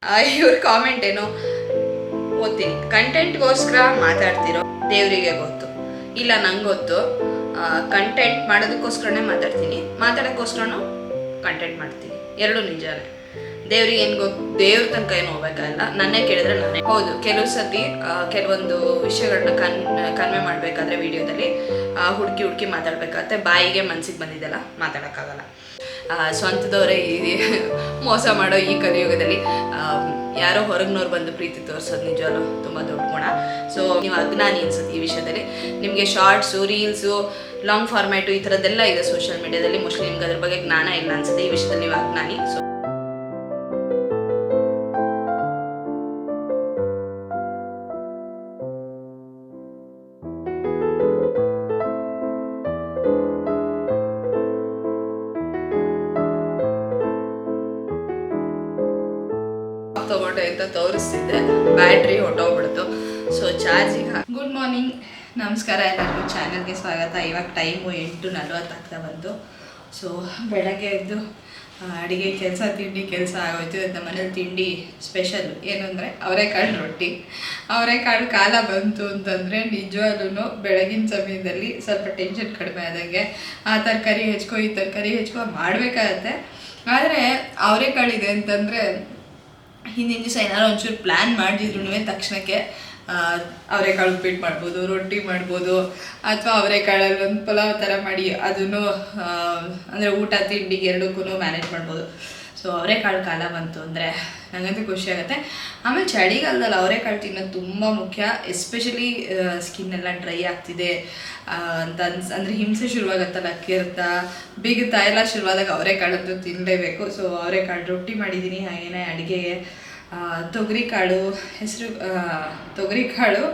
ಇವ್ರ ಕಾಮೆಂಟ್ ಏನೋ ಓದ್ತೀನಿ. ಕಂಟೆಂಟ್ಗೋಸ್ಕರ ಮಾತಾಡ್ತಿರೋ ದೇವರಿಗೆ ಗೊತ್ತು, ಇಲ್ಲ ನಂಗೆ ಗೊತ್ತು. ಕಂಟೆಂಟ್ ಮಾಡೋದಕ್ಕೋಸ್ಕರನೇ ಮಾತಾಡ್ತೀನಿ, ಮಾತಾಡೋಕ್ಕೋಸ್ಕರನೂ ಕಂಟೆಂಟ್ ಮಾಡ್ತೀನಿ. ಎರಡೂ ನಿಜಾನೇ. ದೇವ್ರಿಗೆ ಏನು ಗೊತ್ತು, ದೇವ್ರ ತನಕ ಏನು ಹೋಗ್ಬೇಕಲ್ಲ. ನನ್ನೇ ಕೇಳಿದ್ರೆ ನಾನೇ ಹೌದು. ಕೆಲವು ಸತಿ ಕೆಲವೊಂದು ವಿಷಯಗಳನ್ನ ಕನ್ವೆ ಮಾಡಬೇಕಾದ್ರೆ ವಿಡಿಯೋದಲ್ಲಿ ಹುಡುಕಿ ಮಾತಾಡ್ಬೇಕಾಗತ್ತೆ. ಬಾಯಿಗೆ ಮನ್ಸಿಗೆ ಬಂದಿದ್ದೆಲ್ಲ ಮಾತಾಡೋಕ್ಕಾಗಲ್ಲ. ಸ್ವಂತದವರೇ ಮೋಸ ಮಾಡೋ ಈ ಕಲಿಯುಗದಲ್ಲಿ ಯಾರೋ ಹೊರಗಿನವ್ರು ಬಂದು ಪ್ರೀತಿ ತೋರಿಸೋದು ನಿಜವಲ್ಲೂ ತುಂಬ ದೊಡ್ಡ ಗುಣ. ಸೊ ನೀವು ಅಜ್ಞಾನಿ ಅನ್ಸುತ್ತೆ ಈ ವಿಷಯದಲ್ಲಿ. ನಿಮಗೆ ಶಾರ್ಟ್ಸು, ರೀಲ್ಸು, ಲಾಂಗ್ ಫಾರ್ಮ್ಯಾಟು ಈ ಥರದ್ದೆಲ್ಲ ಇದೆ ಸೋಷಿಯಲ್ ಮೀಡಿಯಾದಲ್ಲಿ. ಮೋಸ್ಟ್ಲಿ ನಿಮ್ಗೆ ಅದ್ರ ಬಗ್ಗೆ ಜ್ಞಾನ ಇಲ್ಲ ಅನ್ಸುತ್ತೆ. ಈ ವಿಷಯದಲ್ಲಿ ನೀವು ಅಜ್ಞಾನಿ. ಸೊ ತಗೊಂಡೆ ಅಂತ ತೋರಿಸ್ತಿದ್ದೆ, ಬ್ಯಾಟ್ರಿ ಹೊಟ್ಟೋಗ್ಬಿಡ್ತು. So charging. ಗುಡ್ ಮಾರ್ನಿಂಗ್, ನಮಸ್ಕಾರ ಎಲ್ಲರಿಗೂ, ಚಾನಲ್ಗೆ ಸ್ವಾಗತ. ಇವಾಗ ಟೈಮು 8:40 ಆಗ್ತಾ ಬಂತು. ಸೊ ಬೆಳಗ್ಗೆ ಎದ್ದು ಅಡುಗೆ ಕೆಲಸ, ತಿಂಡಿ ಕೆಲಸ ಆಗೋಯ್ತು. ನಮ್ಮ ಮನೇಲಿ ತಿಂಡಿ ಸ್ಪೆಷಲ್ ಏನು ಅಂದರೆ ಅವರೆಕಾಳು ರೊಟ್ಟಿ. ಅವರೆಕಾಳು ಕಾಲ ಬಂತು ಅಂತಂದರೆ ನಿಜವಾಗ್ಲೂ ಬೆಳಗಿನ ಸಮಯದಲ್ಲಿ ಸ್ವಲ್ಪ ಟೆನ್ಷನ್ ಕಡಿಮೆ ಆದಂಗೆ. ಆ ತರಕಾರಿ ಹೆಚ್ಕೊ, ಈ ತರಕಾರಿ ಹೆಚ್ಕೊ ಮಾಡಬೇಕಾಗತ್ತೆ. ಆದರೆ ಅವರೆಕಾಳಿದೆ ಅಂತಂದರೆ ಹಿಂದಿನ ದಿವಸ ಏನಾದ್ರು ಒಂಚೂರು ಪ್ಲ್ಯಾನ್ ಮಾಡಿದ್ರು ತಕ್ಷಣಕ್ಕೆ ಅವರೆಕಾಳು ಉಪ್ಪಿಟ್ಟು ಮಾಡ್ಬೋದು, ರೊಟ್ಟಿ ಮಾಡ್ಬೋದು, ಅಥವಾ ಅವರೆಕಾಳಲ್ಲಿ ಒಂದು ಪಲಾವ್ ಥರ ಮಾಡಿ ಅದನ್ನು ಅಂದರೆ ಊಟ ತಿಂಡಿಗೆ ಎರಡಕ್ಕೂ ಮ್ಯಾನೇಜ್ ಮಾಡ್ಬೋದು. ಸೊ ಅವರೆಕಾಳು ಕಾಲ ಬಂತು ಅಂದರೆ ನನಗಂತೂ ಖುಷಿ ಆಗುತ್ತೆ. ಆಮೇಲೆ ಚಳಿಗಾಲದಲ್ಲಿ ಅವರೆಕಾಳು ತಿನ್ನೋದು ತುಂಬ ಮುಖ್ಯ. ಎಸ್ಪೆಷಲಿ ಸ್ಕಿನ್ನೆಲ್ಲ ಡ್ರೈ ಆಗ್ತಿದೆ ಅಂತ ಅಂದರೆ ಹಿಂಸೆ ಶುರುವಾಗತ್ತಲ್ಲ, ಕೆರೆತ ಬಿಗುತ್ತಾ ಎಲ್ಲ ಶುರುವಾದಾಗ ಅವರೆಕಾಳಂತೂ ತಿನ್ನಲೇಬೇಕು. ಸೊ ಅವರೆಕಾಳು ರೊಟ್ಟಿ ಮಾಡಿದ್ದೀನಿ. ಹಾಗೇನೆ ಅಡುಗೆಗೆ ತೊಗರಿಕಾಳು, ತೊಗರಿಕಾಳು,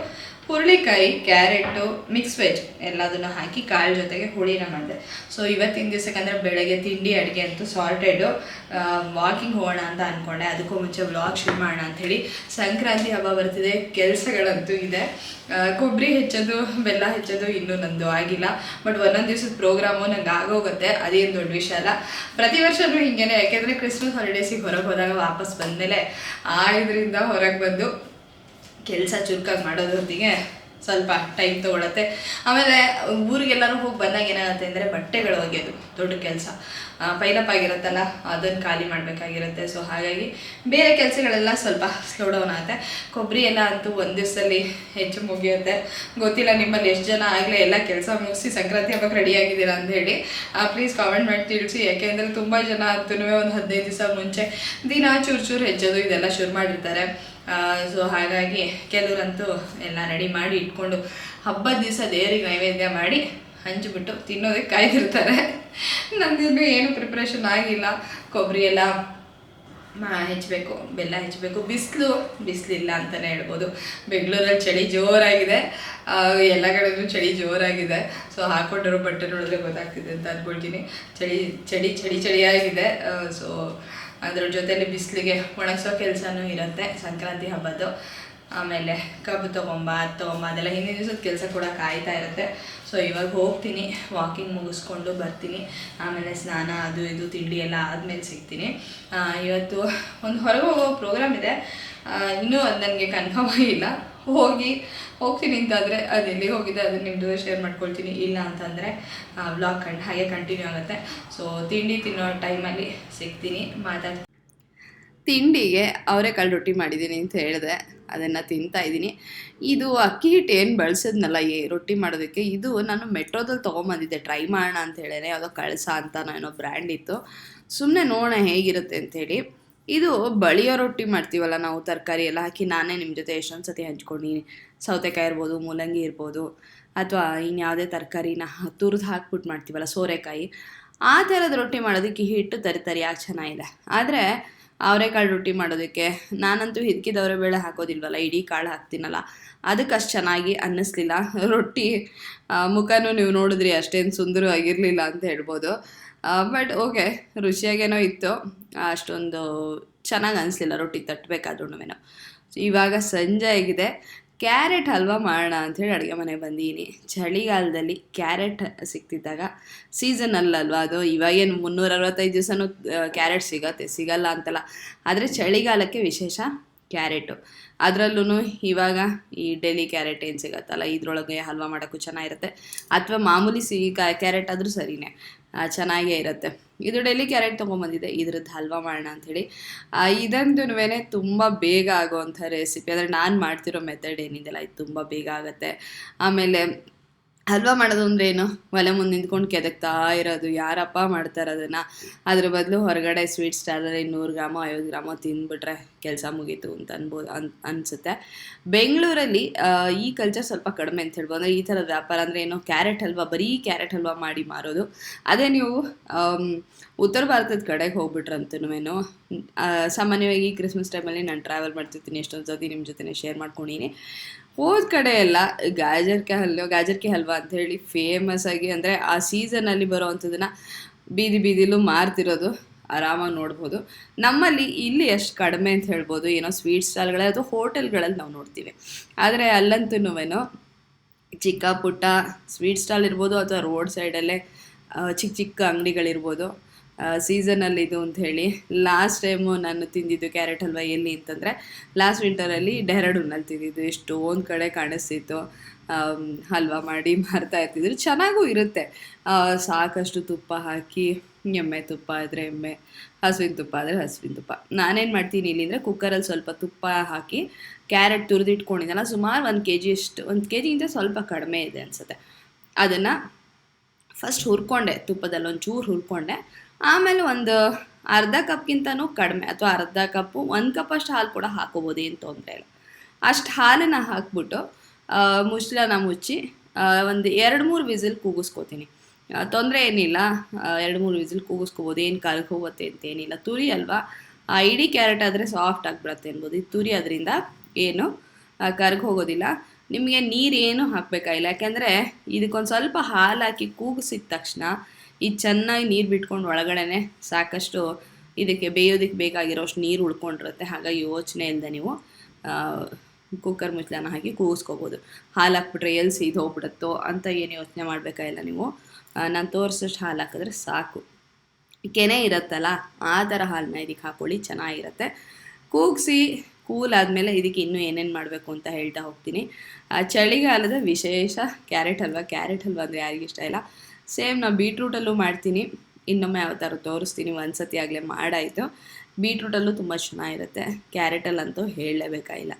ಹುರುಳಿಕಾಯಿ, ಕ್ಯಾರೆಟು, ಮಿಕ್ಸ್ ವೆಜ್ ಎಲ್ಲದನ್ನು ಹಾಕಿ ಕಾಳು ಜೊತೆಗೆ ಹುಳಿನ ಮಾಡಿದೆ. ಸೊ ಇವತ್ತಿನ ದಿವಸಕ್ಕೆ ಅಂದರೆ ಬೆಳಗ್ಗೆ ತಿಂಡಿ ಅಡುಗೆ ಅಂತೂ ಸಾರ್ಟೆಡು. ವಾಕಿಂಗ್ ಹೋಗೋಣ ಅಂತ ಅಂದ್ಕೊಂಡೆ, ಅದಕ್ಕೂ ಮುಂಚೆ ವ್ಲಾಗ್ ಶುರು ಮಾಡೋಣ ಅಂಥೇಳಿ. ಸಂಕ್ರಾಂತಿ ಹಬ್ಬ ಬರ್ತಿದೆ, ಕೆಲಸಗಳಂತೂ ಇದೆ. ಕೊಬ್ಬರಿ ಹೆಚ್ಚೋದು, ಬೆಲ್ಲ ಹೆಚ್ಚೋದು ಇನ್ನೂ ನಂದು ಆಗಿಲ್ಲ. ಬಟ್ ಒಂದೊಂದು ದಿವಸದ ಪ್ರೋಗ್ರಾಮು ನಂಗೆ ಆಗೋಗುತ್ತೆ, ಅದೇನು ದೊಡ್ಡ ವಿಷಯ ಅಲ್ಲ. ಪ್ರತಿ ವರ್ಷವೂ ಹಿಂಗೇನೆ. ಯಾಕೆಂದರೆ ಕ್ರಿಸ್ಮಸ್ ಹಾಲಿಡೇಸಿಗೆ ಹೊರಗೆ ಹೋದಾಗ ವಾಪಸ್ ಬಂದಮೇಲೆ ಇದರಿಂದ ಹೊರಗೆ ಬಂದು ಕೆಲಸ ಚುರುಕಾಗಿ ಮಾಡೋದ್ರ ಹೊತ್ತಿಗೆ ಸ್ವಲ್ಪ ಟೈಮ್ ತೊಗೊಳತ್ತೆ. ಆಮೇಲೆ ಊರಿಗೆಲ್ಲರೂ ಹೋಗಿ ಬಂದಾಗ ಏನಾಗುತ್ತೆ ಅಂದರೆ ಬಟ್ಟೆಗಳು ಒಗೆಯೋದು ದೊಡ್ಡ ಕೆಲಸ. ಪೈಲಪ್ ಆಗಿರುತ್ತಲ್ಲ, ಅದನ್ನು ಖಾಲಿ ಮಾಡಬೇಕಾಗಿರುತ್ತೆ. ಸೊ ಹಾಗಾಗಿ ಬೇರೆ ಕೆಲಸಗಳೆಲ್ಲ ಸ್ವಲ್ಪ ಸ್ಲೋ ಡೌನ್ ಆಗುತ್ತೆ. ಕೊಬ್ಬರಿ ಎಲ್ಲ ಅಂತೂ ಒಂದು ದಿವಸದಲ್ಲಿ ಹೆಚ್ಚು ಮುಗಿಯುತ್ತೆ. ಗೊತ್ತಿಲ್ಲ ನಿಮ್ಮಲ್ಲಿ ಎಷ್ಟು ಜನ ಆಗಲೇ ಎಲ್ಲ ಕೆಲಸ ಮುಗಿಸಿ ಸಂಕ್ರಾಂತಿ ಹಬ್ಬಕ್ಕೆ ರೆಡಿಯಾಗಿದ್ದೀರಾ ಅಂತ ಹೇಳಿ ಪ್ಲೀಸ್ ಕಾಮೆಂಟ್ ಮಾಡಿ ತಿಳಿಸಿ. ಯಾಕೆಂದರೆ ತುಂಬ ಜನ ಅಂತೂ ಒಂದು 15 ದಿವಸ ಮುಂಚೆ ದಿನ ಚೂರು ಹೆಚ್ಚೋದು ಇದೆಲ್ಲ ಶುರು ಮಾಡಿರ್ತಾರೆ. ಸೊ ಹಾಗಾಗಿ ಕೆಲವರಂತೂ ಎಲ್ಲ ರೆಡಿ ಮಾಡಿ ಇಟ್ಕೊಂಡು ಹಬ್ಬದ ದಿವಸ ದೇವರಿಗೆ ನೈವೇದ್ಯ ಮಾಡಿ ಹಂಚಿಬಿಟ್ಟು ತಿನ್ನೋದಕ್ಕೆ ಕಾಯ್ದಿರ್ತಾರೆ. ನಂದಿನ್ನೂ ಏನು ಪ್ರಿಪ್ರೇಷನ್ ಆಗಿಲ್ಲ. ಕೊಬ್ಬರಿ ಎಲ್ಲ ಹೆಚ್ಚಬೇಕು, ಬೆಲ್ಲ ಹೆಚ್ಚಬೇಕು. ಬಿಸಿಲಿಲ್ಲ ಅಂತಲೇ ಹೇಳ್ಬೋದು. ಬೆಂಗಳೂರಲ್ಲಿ ಚಳಿ ಜೋರಾಗಿದೆ, ಎಲ್ಲ ಕಡೆಯೂ ಚಳಿ ಜೋರಾಗಿದೆ. ಸೊ ಹಾಕ್ಕೊಂಡಿರೋ ಬಟ್ಟೆ ನೋಡಿದ್ರೆ ಗೊತ್ತಾಗ್ತಿದೆ ಅಂತ ಅಂದ್ಕೊಳ್ತೀನಿ. ಚಳಿಯಾಗಿದೆ. ಸೊ ಅದ್ರ ಜೊತೆಲಿ ಬಿಸಿಲಿಗೆ ಒಣಗಿಸೋ ಕೆಲಸನೂ ಇರುತ್ತೆ ಸಂಕ್ರಾಂತಿ ಹಬ್ಬದ್ದು. ಆಮೇಲೆ ಕಬ್ಬು ತೊಗೊಂಬ ಅದೆಲ್ಲ ಹಿಂದಿನ ದಿವಸದ ಕೆಲಸ ಕೂಡ ಕಾಯ್ತಾ ಇರುತ್ತೆ. ಸೊ ಇವಾಗ ಹೋಗ್ತೀನಿ, ವಾಕಿಂಗ್ ಮುಗಿಸ್ಕೊಂಡು ಬರ್ತೀನಿ. ಆಮೇಲೆ ಸ್ನಾನ ಅದು ಇದು ತಿಂಡಿ ಎಲ್ಲ ಆದಮೇಲೆ ಸಿಗ್ತೀನಿ. ಇವತ್ತು ಒಂದು ಹೊರಗೆ ಹೋಗೋ ಪ್ರೋಗ್ರಾಮ್ ಇದೆ, ಇನ್ನೂ ಅದು ನನಗೆ ಕನ್ಫರ್ಮ್ ಆಗಿಲ್ಲ. ಹೋಗ್ತೀನಿ ಅಂತಾದರೆ ಅದು ಎಲ್ಲಿಗೆ ಹೋಗಿದೆ ಅದನ್ನು ನಿಮ್ಮ ಜೊತೆ ಶೇರ್ ಮಾಡ್ಕೊಳ್ತೀನಿ. ಇಲ್ಲ ಅಂತಂದರೆ ವ್ಲಾಗ್ ಹಾಗೆ ಕಂಟಿನ್ಯೂ ಆಗುತ್ತೆ. ಸೊ ತಿಂಡಿ ತಿನ್ನೋ ಟೈಮಲ್ಲಿ ಸಿಗ್ತೀನಿ, ಮಾತಾಡ್ತೀನಿ. ತಿಂಡಿಗೆ ಅವರೆಕಾಳು ರೊಟ್ಟಿ ಮಾಡಿದ್ದೀನಿ ಅಂತ ಹೇಳಿದೆ, ಅದನ್ನು ತಿಂತಾಯಿದ್ದೀನಿ. ಇದು ಅಕ್ಕಿ ಹಿಟ್ಟು ಏನು ಬಳಸಿದ್ನಲ್ಲ ಈ ರೊಟ್ಟಿ ಮಾಡೋದಕ್ಕೆ, ಇದು ನಾನು ಮೆಟ್ರೋದಲ್ಲಿ ತೊಗೊಂಬಂದಿದ್ದೆ ಟ್ರೈ ಮಾಡೋಣ ಅಂತ ಹೇಳೇನೆ. ಯಾವುದೋ ಕಳಸ ಅಂತ ಏನೋ ಬ್ರ್ಯಾಂಡ್ ಇತ್ತು. ಸುಮ್ಮನೆ ನೋಡೋಣ ಹೇಗಿರುತ್ತೆ ಅಂಥೇಳಿ. ಇದು ಬಳಿಯೋ ರೊಟ್ಟಿ ಮಾಡ್ತೀವಲ್ಲ ನಾವು, ತರಕಾರಿ ಎಲ್ಲ ಹಾಕಿ. ನಾನೇ ನಿಮ್ಮ ಜೊತೆ ಎಷ್ಟೊಂದು ಸತಿ ಹಂಚ್ಕೊಂಡಿನಿ. ಸೌತೆಕಾಯಿ ಇರ್ಬೋದು, ಮೂಲಂಗಿ ಇರ್ಬೋದು, ಅಥವಾ ಇನ್ಯಾವುದೇ ತರಕಾರಿನ ತುರಿದು ಹಾಕ್ಬಿಟ್ಟು ಮಾಡ್ತೀವಲ್ಲ, ಸೋರೆಕಾಯಿ, ಆ ಥರದ ರೊಟ್ಟಿ ಮಾಡೋದಕ್ಕೆ ಹಿಟ್ಟು ತರಿಯಾಗಿ ಚೆನ್ನಾಗಿದೆ. ಆದರೆ ಅವರೆಕಾಳು ರೊಟ್ಟಿ ಮಾಡೋದಕ್ಕೆ ನಾನಂತೂ ಹಿದ್ಕಿದವರೆ ಬೇಳೆ ಹಾಕೋದಿಲ್ವಲ್ಲ, ಇಡೀ ಕಾಳು ಹಾಕ್ತೀನಲ್ಲ, ಅದಕ್ಕೆ ಅಷ್ಟು ಚೆನ್ನಾಗಿ ಅನ್ನಿಸ್ಲಿಲ್ಲ. ರೊಟ್ಟಿ ಮುಖನೂ ನೀವು ನೋಡಿದ್ರಿ, ಅಷ್ಟೇನು ಸುಂದರವಾಗಿರಲಿಲ್ಲ ಅಂತ ಹೇಳ್ಬೋದು. ಬಟ್ ಓಕೆ, ರುಚಿಯಾಗೇನೋ ಇತ್ತು, ಅಷ್ಟೊಂದು ಚೆನ್ನಾಗಿ ಅನಿಸ್ಲಿಲ್ಲ ರೊಟ್ಟಿ ತಟ್ಟಬೇಕಾದ್ರೂ. ಇವಾಗ ಸಂಜೆ ಆಗಿದೆ, ಕ್ಯಾರೆಟ್ ಹಲ್ವಾ ಮಾಡೋಣ ಅಂಥೇಳಿ ಅಡುಗೆ ಮನೆಗೆ ಬಂದೀನಿ. ಚಳಿಗಾಲದಲ್ಲಿ ಕ್ಯಾರೆಟ್ ಸಿಗ್ತಿದ್ದಾಗ ಸೀಸನಲ್ಲಲ್ವ ಅದು, ಇವಾಗೇನು 365 ದಿವಸನೂ ಕ್ಯಾರೆಟ್ ಸಿಗಲ್ಲ ಅಂತಲ್ಲ, ಆದರೆ ಚಳಿಗಾಲಕ್ಕೆ ವಿಶೇಷ ಕ್ಯಾರೆಟು. ಅದರಲ್ಲೂ ಇವಾಗ ಈ ಡೆಲ್ಲಿ ಕ್ಯಾರೆಟ್ ಏನು ಸಿಗತ್ತಲ್ಲ, ಇದ್ರೊಳಗೆ ಹಲ್ವಾ ಮಾಡೋಕ್ಕೂ ಚೆನ್ನಾಗಿರುತ್ತೆ. ಅಥವಾ ಮಾಮೂಲಿ ಕ್ಯಾರೆಟ್ ಆದರೂ ಸರಿಯೇ, ಚೆನ್ನಾಗೇ ಇರುತ್ತೆ. ಇದು ಡೆಲ್ಲಿ ಕ್ಯಾರೆಟ್ ತೊಗೊಂಬಂದಿದೆ, ಇದ್ರದ್ದು ಹಲ್ವಾ ಮಾಡೋಣ ಅಂಥೇಳಿ. ಇದಂತೂ ತುಂಬ ಬೇಗ ಆಗೋವಂಥ ರೆಸಿಪಿ. ಅಂದರೆ ನಾನು ಮಾಡ್ತಿರೋ ಮೆಥಡ್ ಏನಿದೆಯಲ್ಲ, ಇದು ತುಂಬ ಬೇಗ ಆಗುತ್ತೆ. ಆಮೇಲೆ ಹಲ್ವಾ ಮಾಡೋದು ಅಂದ್ರೆ ಏನು, ಒಲೆ ಮುಂದೆ ನಿಂತ್ಕೊಂಡು ಕೆದಕ್ತಾ ಇರೋದು, ಯಾರಪ್ಪ ಮಾಡ್ತಾರೆ ಅದನ್ನು. ಅದ್ರ ಬದಲು ಹೊರಗಡೆ ಸ್ವೀಟ್ ಸ್ಟಾಲಲ್ಲಿ 100 ಗ್ರಾಮೋ 50 ಗ್ರಾಮೋ ತಿಂದ್ಬಿಟ್ರೆ ಕೆಲಸ ಮುಗೀತು ಅಂತ ಅನಿಸುತ್ತೆ. ಬೆಂಗಳೂರಲ್ಲಿ ಈ ಕಲ್ಚರ್ ಸ್ವಲ್ಪ ಕಡಿಮೆ ಅಂತ ಹೇಳ್ಬೋದು. ಅಂದರೆ ಈ ಥರದ ವ್ಯಾಪಾರ ಅಂದರೆ ಏನು, ಕ್ಯಾರೆಟ್ ಹಲ್ವಾ, ಬರೀ ಕ್ಯಾರೆಟ್ ಹಲ್ವಾ ಮಾಡಿ ಮಾರೋದು. ಅದೇ ನೀವು ಉತ್ತರ ಭಾರತದ ಕಡೆಗೆ ಹೋಗ್ಬಿಟ್ರಂತೂ ಸಾಮಾನ್ಯವಾಗಿ ಕ್ರಿಸ್ಮಸ್ ಟೈಮಲ್ಲಿ ನಾನು ಟ್ರಾವೆಲ್ ಮಾಡ್ತಿರ್ತೀನಿ, ಎಷ್ಟೊಂದು ಸರ್ತಿ ನಿಮ್ಮ ಜೊತೆ ಶೇರ್ ಮಾಡ್ಕೊಂಡಿನಿ. ಹೋದ ಕಡೆ ಎಲ್ಲ ಗಾಜರ್ಕೆ ಹಲ್ವಾ ಅಂಥೇಳಿ ಫೇಮಸ್ ಆಗಿ, ಅಂದರೆ ಆ ಸೀಸನಲ್ಲಿ ಬರೋ ಅಂಥದ್ದನ್ನು ಬೀದಿಲೂ ಮಾರ್ತಿರೋದು ಆರಾಮಾಗಿ ನೋಡ್ಬೋದು. ನಮ್ಮಲ್ಲಿ ಇಲ್ಲಿ ಎಷ್ಟು ಕಡಿಮೆ ಅಂತ ಹೇಳ್ಬೋದು, ಏನೋ ಸ್ವೀಟ್ ಸ್ಟಾಲ್ಗಳೇ ಅಥವಾ ಹೋಟೆಲ್ಗಳಲ್ಲಿ ನಾವು ನೋಡ್ತೀವಿ. ಆದರೆ ಅಲ್ಲಂತೂ ಚಿಕ್ಕ ಪುಟ್ಟ ಸ್ವೀಟ್ ಸ್ಟಾಲ್ ಇರ್ಬೋದು, ಅಥವಾ ರೋಡ್ ಸೈಡಲ್ಲೇ ಚಿಕ್ಕ ಅಂಗಡಿಗಳಿರ್ಬೋದು, ಸೀಸನಲ್ಲಿದು ಅಂಥೇಳಿ. ಲಾಸ್ಟ್ ಟೈಮು ನಾನು ತಿಂದಿದ್ದು ಕ್ಯಾರೆಟ್ ಹಲ್ವಾ ಎಲ್ಲಿ ಅಂತಂದರೆ, ಲಾಸ್ಟ್ ವಿಂಟರಲ್ಲಿ ಡೆಹ್ರಾಡೂನಲ್ಲಿ ತಿಂದಿದ್ದು. ಎಷ್ಟೊಂದು ಕಡೆ ಕಾಣಿಸ್ತಿತ್ತು ಹಲ್ವಾ ಮಾಡಿ ಮಾರ್ತಾ ಇರ್ತಿದ್ರು. ಚೆನ್ನಾಗೂ ಇರುತ್ತೆ. ಸಾಕಷ್ಟು ತುಪ್ಪ ಹಾಕಿ, ಎಮ್ಮೆ ತುಪ್ಪ ಆದರೆ ಎಮ್ಮೆ, ಹಸುವಿನ ತುಪ್ಪ ಆದರೆ ಹಸುವಿನ ತುಪ್ಪ. ನಾನೇನು ಮಾಡ್ತೀನಿ ಇಲ್ಲಿ ಅಂದರೆ, ಕುಕ್ಕರಲ್ಲಿ ಸ್ವಲ್ಪ ತುಪ್ಪ ಹಾಕಿ ಕ್ಯಾರೆಟ್ ತುರಿದಿಟ್ಕೊಂಡಿದ್ದಲ್ಲ, ಸುಮಾರು 1 kg ಅಷ್ಟು, 1 kgಗಿಂತ ಸ್ವಲ್ಪ ಕಡಿಮೆ ಇದೆ ಅನಿಸುತ್ತೆ. ಅದನ್ನು ಫಸ್ಟ್ ಹುರ್ಕೊಂಡೆ, ತುಪ್ಪದಲ್ಲಿ ಒಂಚೂರು ಹುರ್ಕೊಂಡೆ. ಆಮೇಲೆ ಒಂದು ಅರ್ಧ ಕಪ್ಗಿಂತನೂ ಕಡಿಮೆ, ಅಥವಾ ಅರ್ಧ ಕಪ್ಪು 1 ಕಪ್ ಅಷ್ಟು ಹಾಲು ಕೂಡ ಹಾಕೋಬೋದು, ಏನು ತೊಂದರೆ ಇಲ್ಲ. ಅಷ್ಟು ಹಾಲನ್ನು ಹಾಕ್ಬಿಟ್ಟು ಮುಚ್ಚಳನ ಮುಚ್ಚಿ ಒಂದು 2-3 ವಿಸಿಲ್ ಕೂಗಿಸ್ಕೋತೀನಿ. ತೊಂದರೆ ಏನಿಲ್ಲ, 2-3 ವಿಸಿಲ್ ಕೂಗಿಸ್ಕೋಬೋದು, ಏನು ಕರ್ಕೋಗುತ್ತೆ ಅಂತೇನಿಲ್ಲ. ತುರಿ ಅಲ್ವಾ, ಇಡೀ ಕ್ಯಾರೆಟ್ ಆದರೆ ಸಾಫ್ಟ್ ಆಗಿಬಿಡತ್ತೆ ಅನ್ಬೋದು. ಇದು ತುರಿ ಅದರಿಂದ ಏನು ಹೋಗೋದಿಲ್ಲ. ನಿಮಗೆ ನೀರು ಏನು ಹಾಕಬೇಕಾಗಿಲ್ಲ, ಯಾಕೆಂದರೆ ಇದಕ್ಕೊಂದು ಸ್ವಲ್ಪ ಹಾಲು ಹಾಕಿ ಕೂಗಿಸಿದ ತಕ್ಷಣ ಇದು ಚೆನ್ನಾಗಿ ನೀರು ಬಿಟ್ಕೊಂಡು ಒಳಗಡೆ ಸಾಕಷ್ಟು ಇದಕ್ಕೆ ಬೇಯೋದಕ್ಕೆ ಬೇಕಾಗಿರೋಷ್ಟು ನೀರು ಉಳ್ಕೊಂಡಿರುತ್ತೆ. ಹಾಗಾಗಿ ಯೋಚನೆ ಇಲ್ಲದೆ ನೀವು ಕುಕ್ಕರ್ ಮುಚ್ಚಳನ ಹಾಕಿ ಕೂಗಿಸ್ಕೋಬೋದು. ಹಾಲು ಹಾಕ್ಬಿಟ್ರೆ ಎಲ್ಲಿ ಸೀದು ಹೋಗ್ಬಿಡುತ್ತೋ ಅಂತ ಏನು ಯೋಚನೆ ಮಾಡಬೇಕಾಗಿಲ್ಲ ನೀವು. ನಾನು ತೋರಿಸೋಷ್ಟು ಹಾಲು ಹಾಕಿದ್ರೆ ಸಾಕು. ಕೆನೆ ಇರುತ್ತಲ್ಲ, ಆ ಥರ ಹಾಲನ್ನ ಇದಕ್ಕೆ ಹಾಕ್ಕೊಳ್ಳಿ, ಚೆನ್ನಾಗಿರುತ್ತೆ. ಕೂಗಿಸಿ ಕೂಲ್ ಆದಮೇಲೆ ಇದಕ್ಕೆ ಇನ್ನೂ ಏನೇನು ಮಾಡಬೇಕು ಅಂತ ಹೇಳ್ತಾ ಹೋಗ್ತೀನಿ. ಚಳಿಗಾಲದ ವಿಶೇಷ ಕ್ಯಾರೆಟ್ ಹಲ್ವಾ. ಕ್ಯಾರೆಟ್ ಹಲ್ವಾ ಅಂದರೆ ಯಾರಿಗಿಷ್ಟ ಇಲ್ಲ. ಸೇಮ್ ನಾನು ಬೀಟ್ರೂಟಲ್ಲೂ ಮಾಡ್ತೀನಿ, ಇನ್ನೊಮ್ಮೆ ಯಾವ ಥರ ತೋರಿಸ್ತೀನಿ. ಒಂದು ಸತಿ ಆಗಲೇ ಮಾಡಾಯಿತು. ಬೀಟ್ರೂಟಲ್ಲೂ ತುಂಬ ಚೆನ್ನಾಗಿರುತ್ತೆ, ಕ್ಯಾರೆಟಲ್ಲಂತೂ ಹೇಳಲೇಬೇಕಾಗಿಲ್ಲ.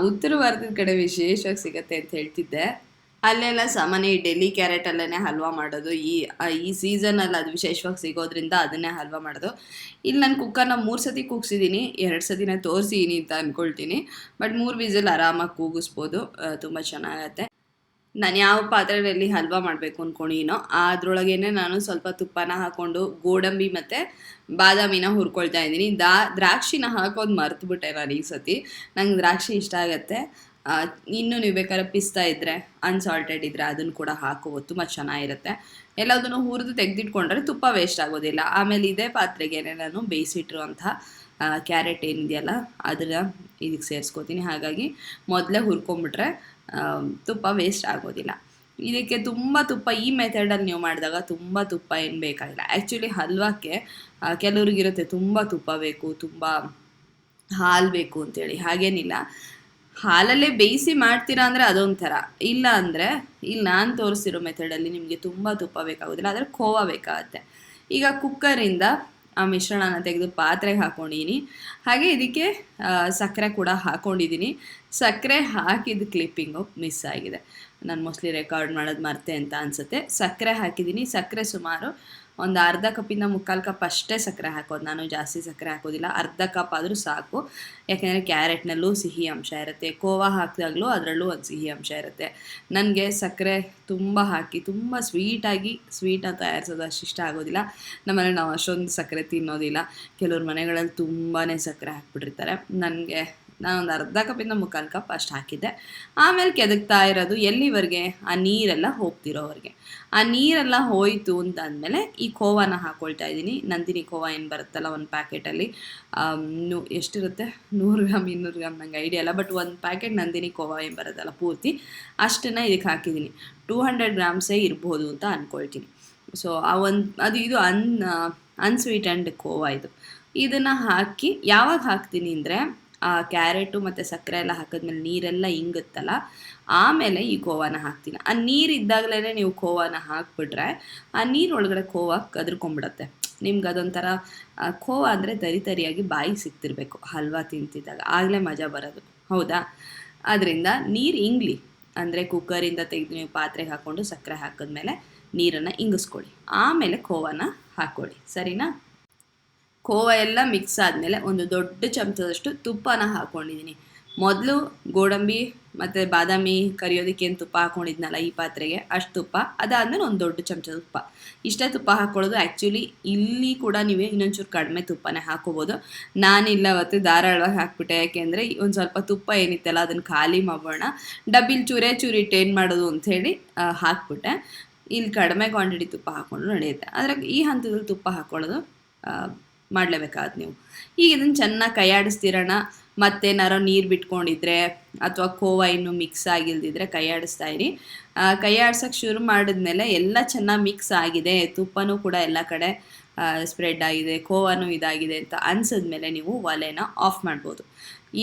ಉತ್ತರ ಭಾರತದ ಕಡೆ ವಿಶೇಷವಾಗಿ ಸಿಗುತ್ತೆ ಅಂತ ಹೇಳ್ತಿದ್ದೆ. ಅಲ್ಲೆಲ್ಲ ಸಾಮಾನ್ಯ ಈ ಡೆಲ್ಲಿ ಕ್ಯಾರೆಟಲ್ಲೇ ಹಲ್ವಾ ಮಾಡೋದು. ಈ ಸೀಸನಲ್ಲಿ ಅದು ವಿಶೇಷವಾಗಿ ಸಿಗೋದ್ರಿಂದ ಅದನ್ನೇ ಹಲ್ವಾ ಮಾಡೋದು. ಇಲ್ಲಿ ನಾನು ಕುಕ್ಕರ್ನ 3 ಸತಿ ಕೂಗಿಸಿದ್ದೀನಿ, 2 ಸತಿನ ತೋರಿಸಿದ್ದೀನಿ ಅಂತ ಅಂದ್ಕೊಳ್ತೀನಿ. ಬಟ್ 3 ವಿಸಿಲ್ ಆರಾಮಾಗಿ ಕೂಗಿಸ್ಬೋದು, ತುಂಬ ಚೆನ್ನಾಗತ್ತೆ. ನಾನು ಯಾವ ಪಾತ್ರೆಯಲ್ಲಿ ಹಲ್ವಾ ಮಾಡಬೇಕು ಅಂದ್ಕೊಂಡಿನೋ ಅದರೊಳಗೇನೆ ನಾನು ಸ್ವಲ್ಪ ತುಪ್ಪನ ಹಾಕ್ಕೊಂಡು ಗೋಡಂಬಿ ಮತ್ತು ಬಾದಾಮಿನ ಹುರ್ಕೊಳ್ತಾ ಇದ್ದೀನಿ. ದ್ರಾಕ್ಷಿನ ಹಾಕೋದು ಮರ್ತುಬಿಟ್ಟೆ ನಾನು ಈ ಸತಿ. ನಂಗೆ ದ್ರಾಕ್ಷಿ ಇಷ್ಟ ಆಗುತ್ತೆ. ಇನ್ನೂ ನೀವು ಬೇಕಾದ್ರೆ ಪಿಸ್ತಾ ಇದ್ದರೆ, ಅನ್ಸಾಲ್ಟೆಡ್ ಇದ್ದರೆ ಅದನ್ನು ಕೂಡ ಹಾಕೋಬೋದು, ತುಂಬ ಚೆನ್ನಾಗಿರುತ್ತೆ. ಎಲ್ಲದನ್ನು ಹುರಿದು ತೆಗೆದಿಟ್ಕೊಂಡ್ರೆ ತುಪ್ಪ ವೇಸ್ಟ್ ಆಗೋದಿಲ್ಲ. ಆಮೇಲೆ ಇದೇ ಪಾತ್ರೆಗೆ ನಾನು ಬೇಯಿಸಿಟ್ಟಿರುವಂಥ ಕ್ಯಾರೆಟ್ ಏನಿದೆಯಲ್ಲ ಅದನ್ನು ಇದಕ್ಕೆ ಸೇರಿಸ್ಕೋತೀನಿ. ಹಾಗಾಗಿ ಮೊದಲೇ ಹುರ್ಕೊಂಬಿಟ್ರೆ ತುಪ್ಪ ವೇಸ್ಟ್ ಆಗೋದಿಲ್ಲ. ಇದಕ್ಕೆ ತುಂಬ ತುಪ್ಪ, ಈ ಮೆಥಡಲ್ಲಿ ನೀವು ಮಾಡಿದಾಗ ತುಂಬ ತುಪ್ಪ ಏನು ಬೇಕಾಗಿಲ್ಲ. ಆ್ಯಕ್ಚುಲಿ ಹಲ್ವಾಕ್ಕೆ ಕೆಲವ್ರಿಗಿರುತ್ತೆ ತುಂಬ ತುಪ್ಪ ಬೇಕು, ತುಂಬ ಹಾಲು ಬೇಕು ಅಂತೇಳಿ. ಹಾಗೇನಿಲ್ಲ, ಹಾಲಲ್ಲೇ ಬೇಯಿಸಿ ಮಾಡ್ತೀರಾ ಅಂದರೆ ಅದೊಂಥರ. ಇಲ್ಲ ಅಂದರೆ ಇಲ್ಲಿ ನಾನು ತೋರಿಸಿರೋ ಮೆಥಡಲ್ಲಿ ನಿಮಗೆ ತುಂಬ ತುಪ್ಪ ಬೇಕಾಗೋದಿಲ್ಲ, ಆದರೆ ಖೋವಾ ಬೇಕಾಗತ್ತೆ. ಈಗ ಕುಕ್ಕರಿಂದ ಆ ಮಿಶ್ರಣನ ತೆಗೆದು ಪಾತ್ರೆಗೆ ಹಾಕ್ಕೊಂಡಿದ್ದೀನಿ. ಹಾಗೆ ಇದಕ್ಕೆ ಸಕ್ಕರೆ ಕೂಡ ಹಾಕ್ಕೊಂಡಿದ್ದೀನಿ. ಸಕ್ಕರೆ ಹಾಕಿದ ಕ್ಲಿಪ್ಪಿಂಗು ಮಿಸ್ ಆಗಿದೆ, ನಾನು ಮೋಸ್ಟ್ಲಿ ರೆಕಾರ್ಡ್ ಮಾಡೋದು ಮರ್ತೆ ಅಂತ ಅನಿಸುತ್ತೆ. ಸಕ್ಕರೆ ಹಾಕಿದ್ದೀನಿ. ಸಕ್ಕರೆ ಸುಮಾರು ಒಂದು ಅರ್ಧ ಕಪ್ಪಿಂದ 3/4 ಕಪ್ ಅಷ್ಟೇ ಸಕ್ಕರೆ ಹಾಕೋದು. ನಾನು ಜಾಸ್ತಿ ಸಕ್ಕರೆ ಹಾಕೋದಿಲ್ಲ, ಅರ್ಧ ಕಪ್ ಆದರೂ ಸಾಕು. ಯಾಕೆಂದರೆ ಕ್ಯಾರೆಟ್ನಲ್ಲೂ ಸಿಹಿ ಅಂಶ ಇರುತ್ತೆ, ಕೋವಾ ಹಾಕಿದಾಗಲೂ ಅದರಲ್ಲೂ ಒಂದು ಸಿಹಿ ಅಂಶ ಇರುತ್ತೆ. ನನಗೆ ಸಕ್ಕರೆ ತುಂಬ ಹಾಕಿ ತುಂಬ ಸ್ವೀಟನ್ನು ತಯಾರಿಸೋದು ಅಷ್ಟು ಇಷ್ಟ ಆಗೋದಿಲ್ಲ. ನಮ್ಮನೇಲಿ ನಾವು ಅಷ್ಟೊಂದು ಸಕ್ಕರೆ ತಿನ್ನೋದಿಲ್ಲ. ಕೆಲವ್ರ ಮನೆಗಳಲ್ಲಿ ತುಂಬಾ ಸಕ್ಕರೆ ಹಾಕ್ಬಿಟ್ಟಿರ್ತಾರೆ. ನನಗೆ ನಾನೊಂದು ಅರ್ಧ ಕಪ್ಪಿಂದ ಮುಕ್ಕಾಲು ಕಪ್ ಅಷ್ಟು ಹಾಕಿದ್ದೆ. ಆಮೇಲೆ ಕೆದಕ್ತಾ ಇರೋದು ಎಲ್ಲಿವರೆಗೆ, ಆ ನೀರೆಲ್ಲ ಹೋಗ್ತಿರೋವರೆಗೆ. ಆ ನೀರೆಲ್ಲ ಹೋಯಿತು ಅಂತ ಅಂದಮೇಲೆ ಈ ಖೋವಾನ ಹಾಕ್ಕೊಳ್ತಾ ಇದ್ದೀನಿ. ನಂದಿನಿ ಖೋವಾ ಏನು ಬರುತ್ತಲ್ಲ ಒಂದು ಪ್ಯಾಕೆಟಲ್ಲಿ, ಎಷ್ಟಿರುತ್ತೆ 100 ಗ್ರಾಮ್ 200 ಗ್ರಾಮ್ ನಂಗೆ ಐಡಿಯಾ ಇಲ್ಲ, ಬಟ್ ಒಂದು ಪ್ಯಾಕೆಟ್ ನಂದಿನಿ ಖೋವಾ ಏನು ಬರುತ್ತಲ್ಲ ಪೂರ್ತಿ ಅಷ್ಟನ್ನು ಇದಕ್ಕೆ ಹಾಕಿದ್ದೀನಿ. 200 ಗ್ರಾಮ್ಸೇ ಇರ್ಬೋದು ಅಂತ ಅಂದ್ಕೊಳ್ತೀನಿ. ಸೊ ಇದು ಅನ್ಸ್ವೀಟೆಂಡ್ ಖೋವಾ ಇದು. ಇದನ್ನು ಹಾಕಿ ಯಾವಾಗ ಹಾಕ್ತೀನಿ ಅಂದರೆ, ಆ ಕ್ಯಾರೆಟು ಮತ್ತು ಸಕ್ಕರೆ ಎಲ್ಲ ಹಾಕಿದ್ಮೇಲೆ ನೀರೆಲ್ಲ ಇಂಗುತ್ತಲ್ಲ, ಆಮೇಲೆ ಈ ಖೋವಾನ ಹಾಕ್ತೀನಿ. ಆ ನೀರು ಇದ್ದಾಗಲೇ ನೀವು ಖೋವಾನ ಹಾಕ್ಬಿಟ್ರೆ ಆ ನೀರು ಒಳಗಡೆ ಖೋವಾ ಕದ್ರಕೊಂಬಿಡತ್ತೆ. ನಿಮ್ಗೆ ಅದೊಂಥರ ಖೋವಾ ಅಂದರೆ ತರಿಯಾಗಿ ಬಾಯಿಗೆ ಸಿಗ್ತಿರ್ಬೇಕು ಹಲ್ವಾ ತಿಂತಿದ್ದಾಗ, ಆಗಲೇ ಮಜಾ ಬರೋದು, ಹೌದಾ? ಅದರಿಂದ ನೀರು ಇಂಗ್ಲಿ ಅಂದರೆ ಕುಕ್ಕರಿಂದ ತೆಗೆದು ನೀವು ಪಾತ್ರೆಗೆ ಹಾಕ್ಕೊಂಡು ಸಕ್ಕರೆ ಹಾಕಿದ್ಮೇಲೆ ನೀರನ್ನು ಇಂಗಿಸ್ಕೊಳ್ಳಿ, ಆಮೇಲೆ ಖೋವಾನ ಹಾಕ್ಕೊಳ್ಳಿ, ಸರಿನಾ? ಖೋವಾ ಎಲ್ಲ ಮಿಕ್ಸ್ ಆದಮೇಲೆ ಒಂದು ದೊಡ್ಡ ಚಮಚದಷ್ಟು ತುಪ್ಪನ ಹಾಕ್ಕೊಂಡಿದ್ದೀನಿ. ಮೊದಲು ಗೋಡಂಬಿ ಮತ್ತು ಬಾದಾಮಿ ಕರಿಯೋದಕ್ಕೆ ಏನು ತುಪ್ಪ ಹಾಕ್ಕೊಂಡಿದ್ನಲ್ಲ ಈ ಪಾತ್ರೆಗೆ, ಅಷ್ಟು ತುಪ್ಪ. ಅದಾದಮೇಲೆ ಒಂದು ದೊಡ್ಡ ಚಮಚದ ತುಪ್ಪ, ಇಷ್ಟೇ ತುಪ್ಪ ಹಾಕ್ಕೊಳ್ಳೋದು. ಆ್ಯಕ್ಚುಲಿ ಇಲ್ಲಿ ಕೂಡ ನೀವೇ ಇನ್ನೊಂಚೂರು ಕಡಿಮೆ ತುಪ್ಪನೇ ಹಾಕ್ಕೋಬೋದು. ನಾನಿಲ್ಲ ಅವತ್ತು ಧಾರಾಳವಾಗಿ ಹಾಕ್ಬಿಟ್ಟೆ, ಯಾಕೆಂದರೆ ಒಂದು ಸ್ವಲ್ಪ ತುಪ್ಪ ಏನಿತ್ತಲ್ಲ ಅದನ್ನು ಖಾಲಿ ಮಾಡೋಣ, ಡಬ್ಬಿಲಿ ಚೂರಿಟ್ಟು ಏನು ಮಾಡೋದು ಅಂಥೇಳಿ ಹಾಕ್ಬಿಟ್ಟೆ. ಇಲ್ಲಿ ಕಡಿಮೆ ಕ್ವಾಂಟಿಟಿ ತುಪ್ಪ ಹಾಕ್ಕೊಂಡು ನಡೆಯುತ್ತೆ. ಆದರೆ ಈ ಹಂತದಲ್ಲಿ ತುಪ್ಪ ಹಾಕ್ಕೊಳ್ಳೋದು ಮಾಡಲೇಬೇಕಾದ್ ನೀವು. ಈಗ ಇದನ್ನು ಚೆನ್ನಾಗಿ ಕೈಯಾಡಿಸ್ತಿರೋಣ. ಮತ್ತೇನಾರೋ ನೀರು ಬಿಟ್ಕೊಂಡಿದ್ರೆ ಅಥವಾ ಖೋವಾ ಇನ್ನೂ ಮಿಕ್ಸ್ ಆಗಿಲ್ದಿದ್ರೆ ಕೈಯಾಡಿಸ್ತಾ ಇರಿ. ಕೈಯಾಡ್ಸೋಕ್ಕೆ ಶುರು ಮಾಡಿದ್ಮೇಲೆ ಎಲ್ಲ ಚೆನ್ನಾಗಿ ಮಿಕ್ಸ್ ಆಗಿದೆ, ತುಪ್ಪನೂ ಕೂಡ ಎಲ್ಲ ಕಡೆ ಸ್ಪ್ರೆಡ್ ಆಗಿದೆ, ಖೋವಾನೂ ಇದಾಗಿದೆ ಅಂತ ಅನಿಸಿದ್ಮೇಲೆ ನೀವು ಒಲೆನ ಆಫ್ ಮಾಡ್ಬೋದು.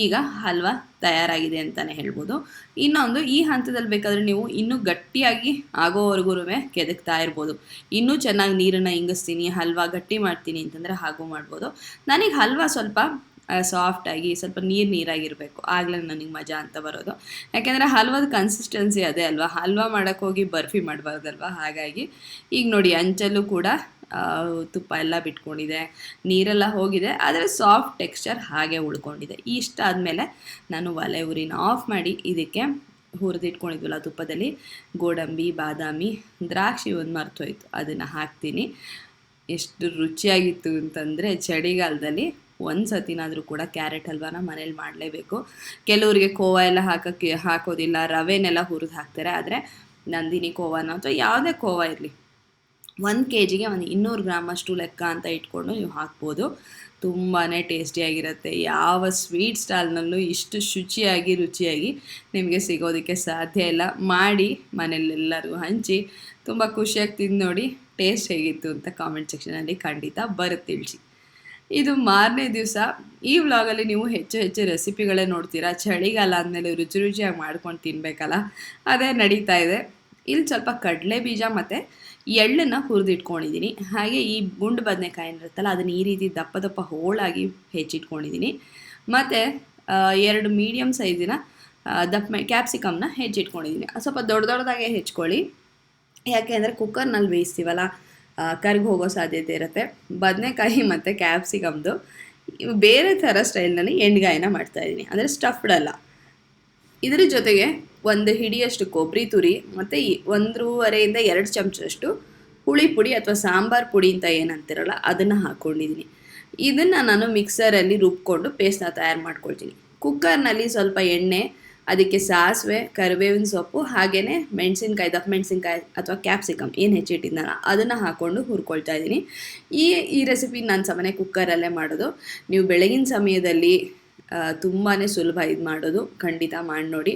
ಈಗ ಹಲ್ವಾ ತಯಾರಾಗಿದೆ ಅಂತಲೇ ಹೇಳ್ಬೋದು. ಇನ್ನೊಂದು, ಈ ಹಂತದಲ್ಲಿ ಬೇಕಾದರೆ ನೀವು ಇನ್ನೂ ಗಟ್ಟಿಯಾಗಿ ಆಗೋವರೆಗೂ ಕೆದಕ್ತಾ ಇರ್ಬೋದು. ಇನ್ನೂ ಚೆನ್ನಾಗಿ ನೀರನ್ನು ಇಂಗಿಸ್ತೀನಿ, ಹಲ್ವಾ ಗಟ್ಟಿ ಮಾಡ್ತೀನಿ ಅಂತಂದರೆ ಹಾಗೂ ಮಾಡ್ಬೋದು. ನನಗೆ ಹಲ್ವಾ ಸ್ವಲ್ಪ ಸಾಫ್ಟಾಗಿ ಸ್ವಲ್ಪ ನೀರಾಗಿರಬೇಕು, ಆಗಲೇ ನನಗೆ ಮಜಾ ಅಂತ ಬರೋದು. ಯಾಕೆಂದರೆ ಹಲ್ವಾದ ಕನ್ಸಿಸ್ಟೆನ್ಸಿ ಅದೇ ಅಲ್ವಾ, ಹಲ್ವಾ ಮಾಡೋಕ್ಕೋಗಿ ಬರ್ಫಿ ಮಾಡಬಾರ್ದಲ್ವ. ಹಾಗಾಗಿ ಈಗ ನೋಡಿ ಅಂಚಲ್ಲೂ ಕೂಡ ತುಪ್ಪ ಎಲ್ಲ ಬಿಟ್ಕೊಂಡಿದೆ, ನೀರೆಲ್ಲ ಹೋಗಿದೆ, ಆದರೆ ಸಾಫ್ಟ್ ಟೆಕ್ಸ್ಚರ್ ಹಾಗೆ ಉಳ್ಕೊಂಡಿದೆ. ಇಷ್ಟ ಆದಮೇಲೆ ನಾನು ಒಲೆ ಉರಿನ ಆಫ್ ಮಾಡಿ ಇದಕ್ಕೆ ಹುರಿದಿಟ್ಕೊಂಡಿದ್ವಲ್ಲ ತುಪ್ಪದಲ್ಲಿ ಗೋಡಂಬಿ, ಬಾದಾಮಿ, ದ್ರಾಕ್ಷಿ ಒಂದು ಮರ್ತೋಯ್ತು, ಅದನ್ನು ಹಾಕ್ತೀನಿ. ಎಷ್ಟು ರುಚಿಯಾಗಿತ್ತು ಅಂತಂದರೆ, ಚಳಿಗಾಲದಲ್ಲಿ ಒಂದು ಸತಿನಾದರೂ ಕೂಡ ಕ್ಯಾರೆಟ್ ಹಲ್ವಾನ ಮನೇಲಿ ಮಾಡಲೇಬೇಕು. ಕೆಲವರಿಗೆ ಖೋವಾ ಎಲ್ಲ ಹಾಕೋದಿಲ್ಲ, ರವೆನೆಲ್ಲ ಹುರಿದು ಹಾಕ್ತಾರೆ. ಆದರೆ ನಂದಿನಿ ಖೋವಾನ ಅಥವಾ ಯಾವುದೇ ಖೋವಾ ಇರಲಿ 1 kgಗೆ ಒಂದು 200 ಗ್ರಾಮ್ ಅಷ್ಟು ಲೆಕ್ಕ ಅಂತ ಇಟ್ಕೊಂಡು ನೀವು ಹಾಕ್ಬೋದು. ತುಂಬಾ ಟೇಸ್ಟಿಯಾಗಿರುತ್ತೆ. ಯಾವ ಸ್ವೀಟ್ ಸ್ಟಾಲ್ನಲ್ಲೂ ಇಷ್ಟು ರುಚಿಯಾಗಿ ನಿಮಗೆ ಸಿಗೋದಕ್ಕೆ ಸಾಧ್ಯ ಇಲ್ಲ. ಮಾಡಿ ಮನೇಲೆಲ್ಲರಿಗೂ ಹಂಚಿ ತುಂಬ ಖುಷಿಯಾಗಿ ತಿಂದು ನೋಡಿ, ಟೇಸ್ಟ್ ಹೇಗಿತ್ತು ಅಂತ ಕಾಮೆಂಟ್ ಸೆಕ್ಷನಲ್ಲಿ ಖಂಡಿತ ತಿಳಿಸಿ. ಇದು ಮಾರನೇ ದಿವಸ. ಈ ವ್ಲಾಗಲ್ಲಿ ನೀವು ಹೆಚ್ಚು ರೆಸಿಪಿಗಳೇ ನೋಡ್ತೀರಾ. ಚಳಿಗಾಲ ಆದಮೇಲೆ ರುಚಿಯಾಗಿ ಮಾಡ್ಕೊಂಡು ತಿನ್ನಬೇಕಲ್ಲ, ಅದೇ ನಡೀತಾ ಇದೆ. ಇಲ್ಲಿ ಸ್ವಲ್ಪ ಕಡಲೆ ಬೀಜ ಮತ್ತು ಎಳ್ಳನ್ನು ಹುರಿದಿಟ್ಕೊಂಡಿದ್ದೀನಿ. ಹಾಗೆ ಈ ಗುಂಡು ಬದನೆಕಾಯಿ ಇರುತ್ತಲ್ಲ, ಅದನ್ನು ಈ ರೀತಿ ದಪ್ಪ ಹೋಳಾಗಿ ಹೆಚ್ಚಿಟ್ಕೊಂಡಿದ್ದೀನಿ. ಮತ್ತು 2 ಮೀಡಿಯಮ್ ಸೈಜಿನ ಕ್ಯಾಪ್ಸಿಕಮ್ನ ಹೆಚ್ಚಿಟ್ಕೊಂಡಿದ್ದೀನಿ. ಸ್ವಲ್ಪ ದೊಡ್ಡದಾಗೆ ಹೆಚ್ಕೊಳ್ಳಿ, ಯಾಕೆ ಅಂದರೆ ಕುಕ್ಕರ್ನಲ್ಲಿ ಬೇಯಿಸ್ತೀವಲ್ಲ, ಕರ್ಗಿ ಹೋಗೋ ಸಾಧ್ಯತೆ ಇರುತ್ತೆ. ಬದನೆಕಾಯಿ ಮತ್ತು ಕ್ಯಾಪ್ಸಿಕಮ್ದು ಬೇರೆ ಥರ ಸ್ಟೈಲ್ನಲ್ಲಿ ಎಣ್ಗಾಯಿನ ಮಾಡ್ತಾಯಿದ್ದೀನಿ, ಅಂದರೆ ಸ್ಟಫ್ಡ್ ಅಲ್ಲ. ಇದರ ಜೊತೆಗೆ 1 ಹಿಡಿಯಷ್ಟು ಕೊಬ್ಬರಿ ತುರಿ ಮತ್ತು 1.5 2 ಚಮಚದಷ್ಟು ಹುಳಿ ಪುಡಿ ಅಥವಾ ಸಾಂಬಾರು ಪುಡಿ ಅಂತ ಏನಂತಿರಲ್ಲ ಅದನ್ನು ಹಾಕ್ಕೊಂಡಿದ್ದೀನಿ. ಇದನ್ನು ನಾನು ಮಿಕ್ಸರಲ್ಲಿ ರುಬ್ಕೊಂಡು ಪೇಸ್ಟ್ನ ತಯಾರು ಮಾಡ್ಕೊಳ್ತೀನಿ. ಕುಕ್ಕರ್ನಲ್ಲಿ ಸ್ವಲ್ಪ ಎಣ್ಣೆ, ಅದಕ್ಕೆ ಸಾಸಿವೆ, ಕರಿಬೇವಿನ ಸೊಪ್ಪು, ಹಾಗೆಯೇ ಮೆಣಸಿನ್ಕಾಯಿ, ದಪ್ಪ ಮೆಣಸಿನ್ಕಾಯಿ ಅಥವಾ ಕ್ಯಾಪ್ಸಿಕಮ್ ಏನು ಹೆಚ್ಚಿಟ್ಟಿದ್ದಾನಲ್ಲ ಅದನ್ನು ಹಾಕ್ಕೊಂಡು ಹುರ್ಕೊಳ್ತಾ ಇದ್ದೀನಿ. ಈ ರೆಸಿಪಿ ನಾನು ಸಾಮಾನ್ಯ ಕುಕ್ಕರಲ್ಲೇ ಮಾಡೋದು. ನೀವು ಬೆಳಗಿನ ಸಮಯದಲ್ಲಿ ತುಂಬಾ ಸುಲಭ ಇದು ಮಾಡೋದು, ಖಂಡಿತ ಮಾಡಿ ನೋಡಿ.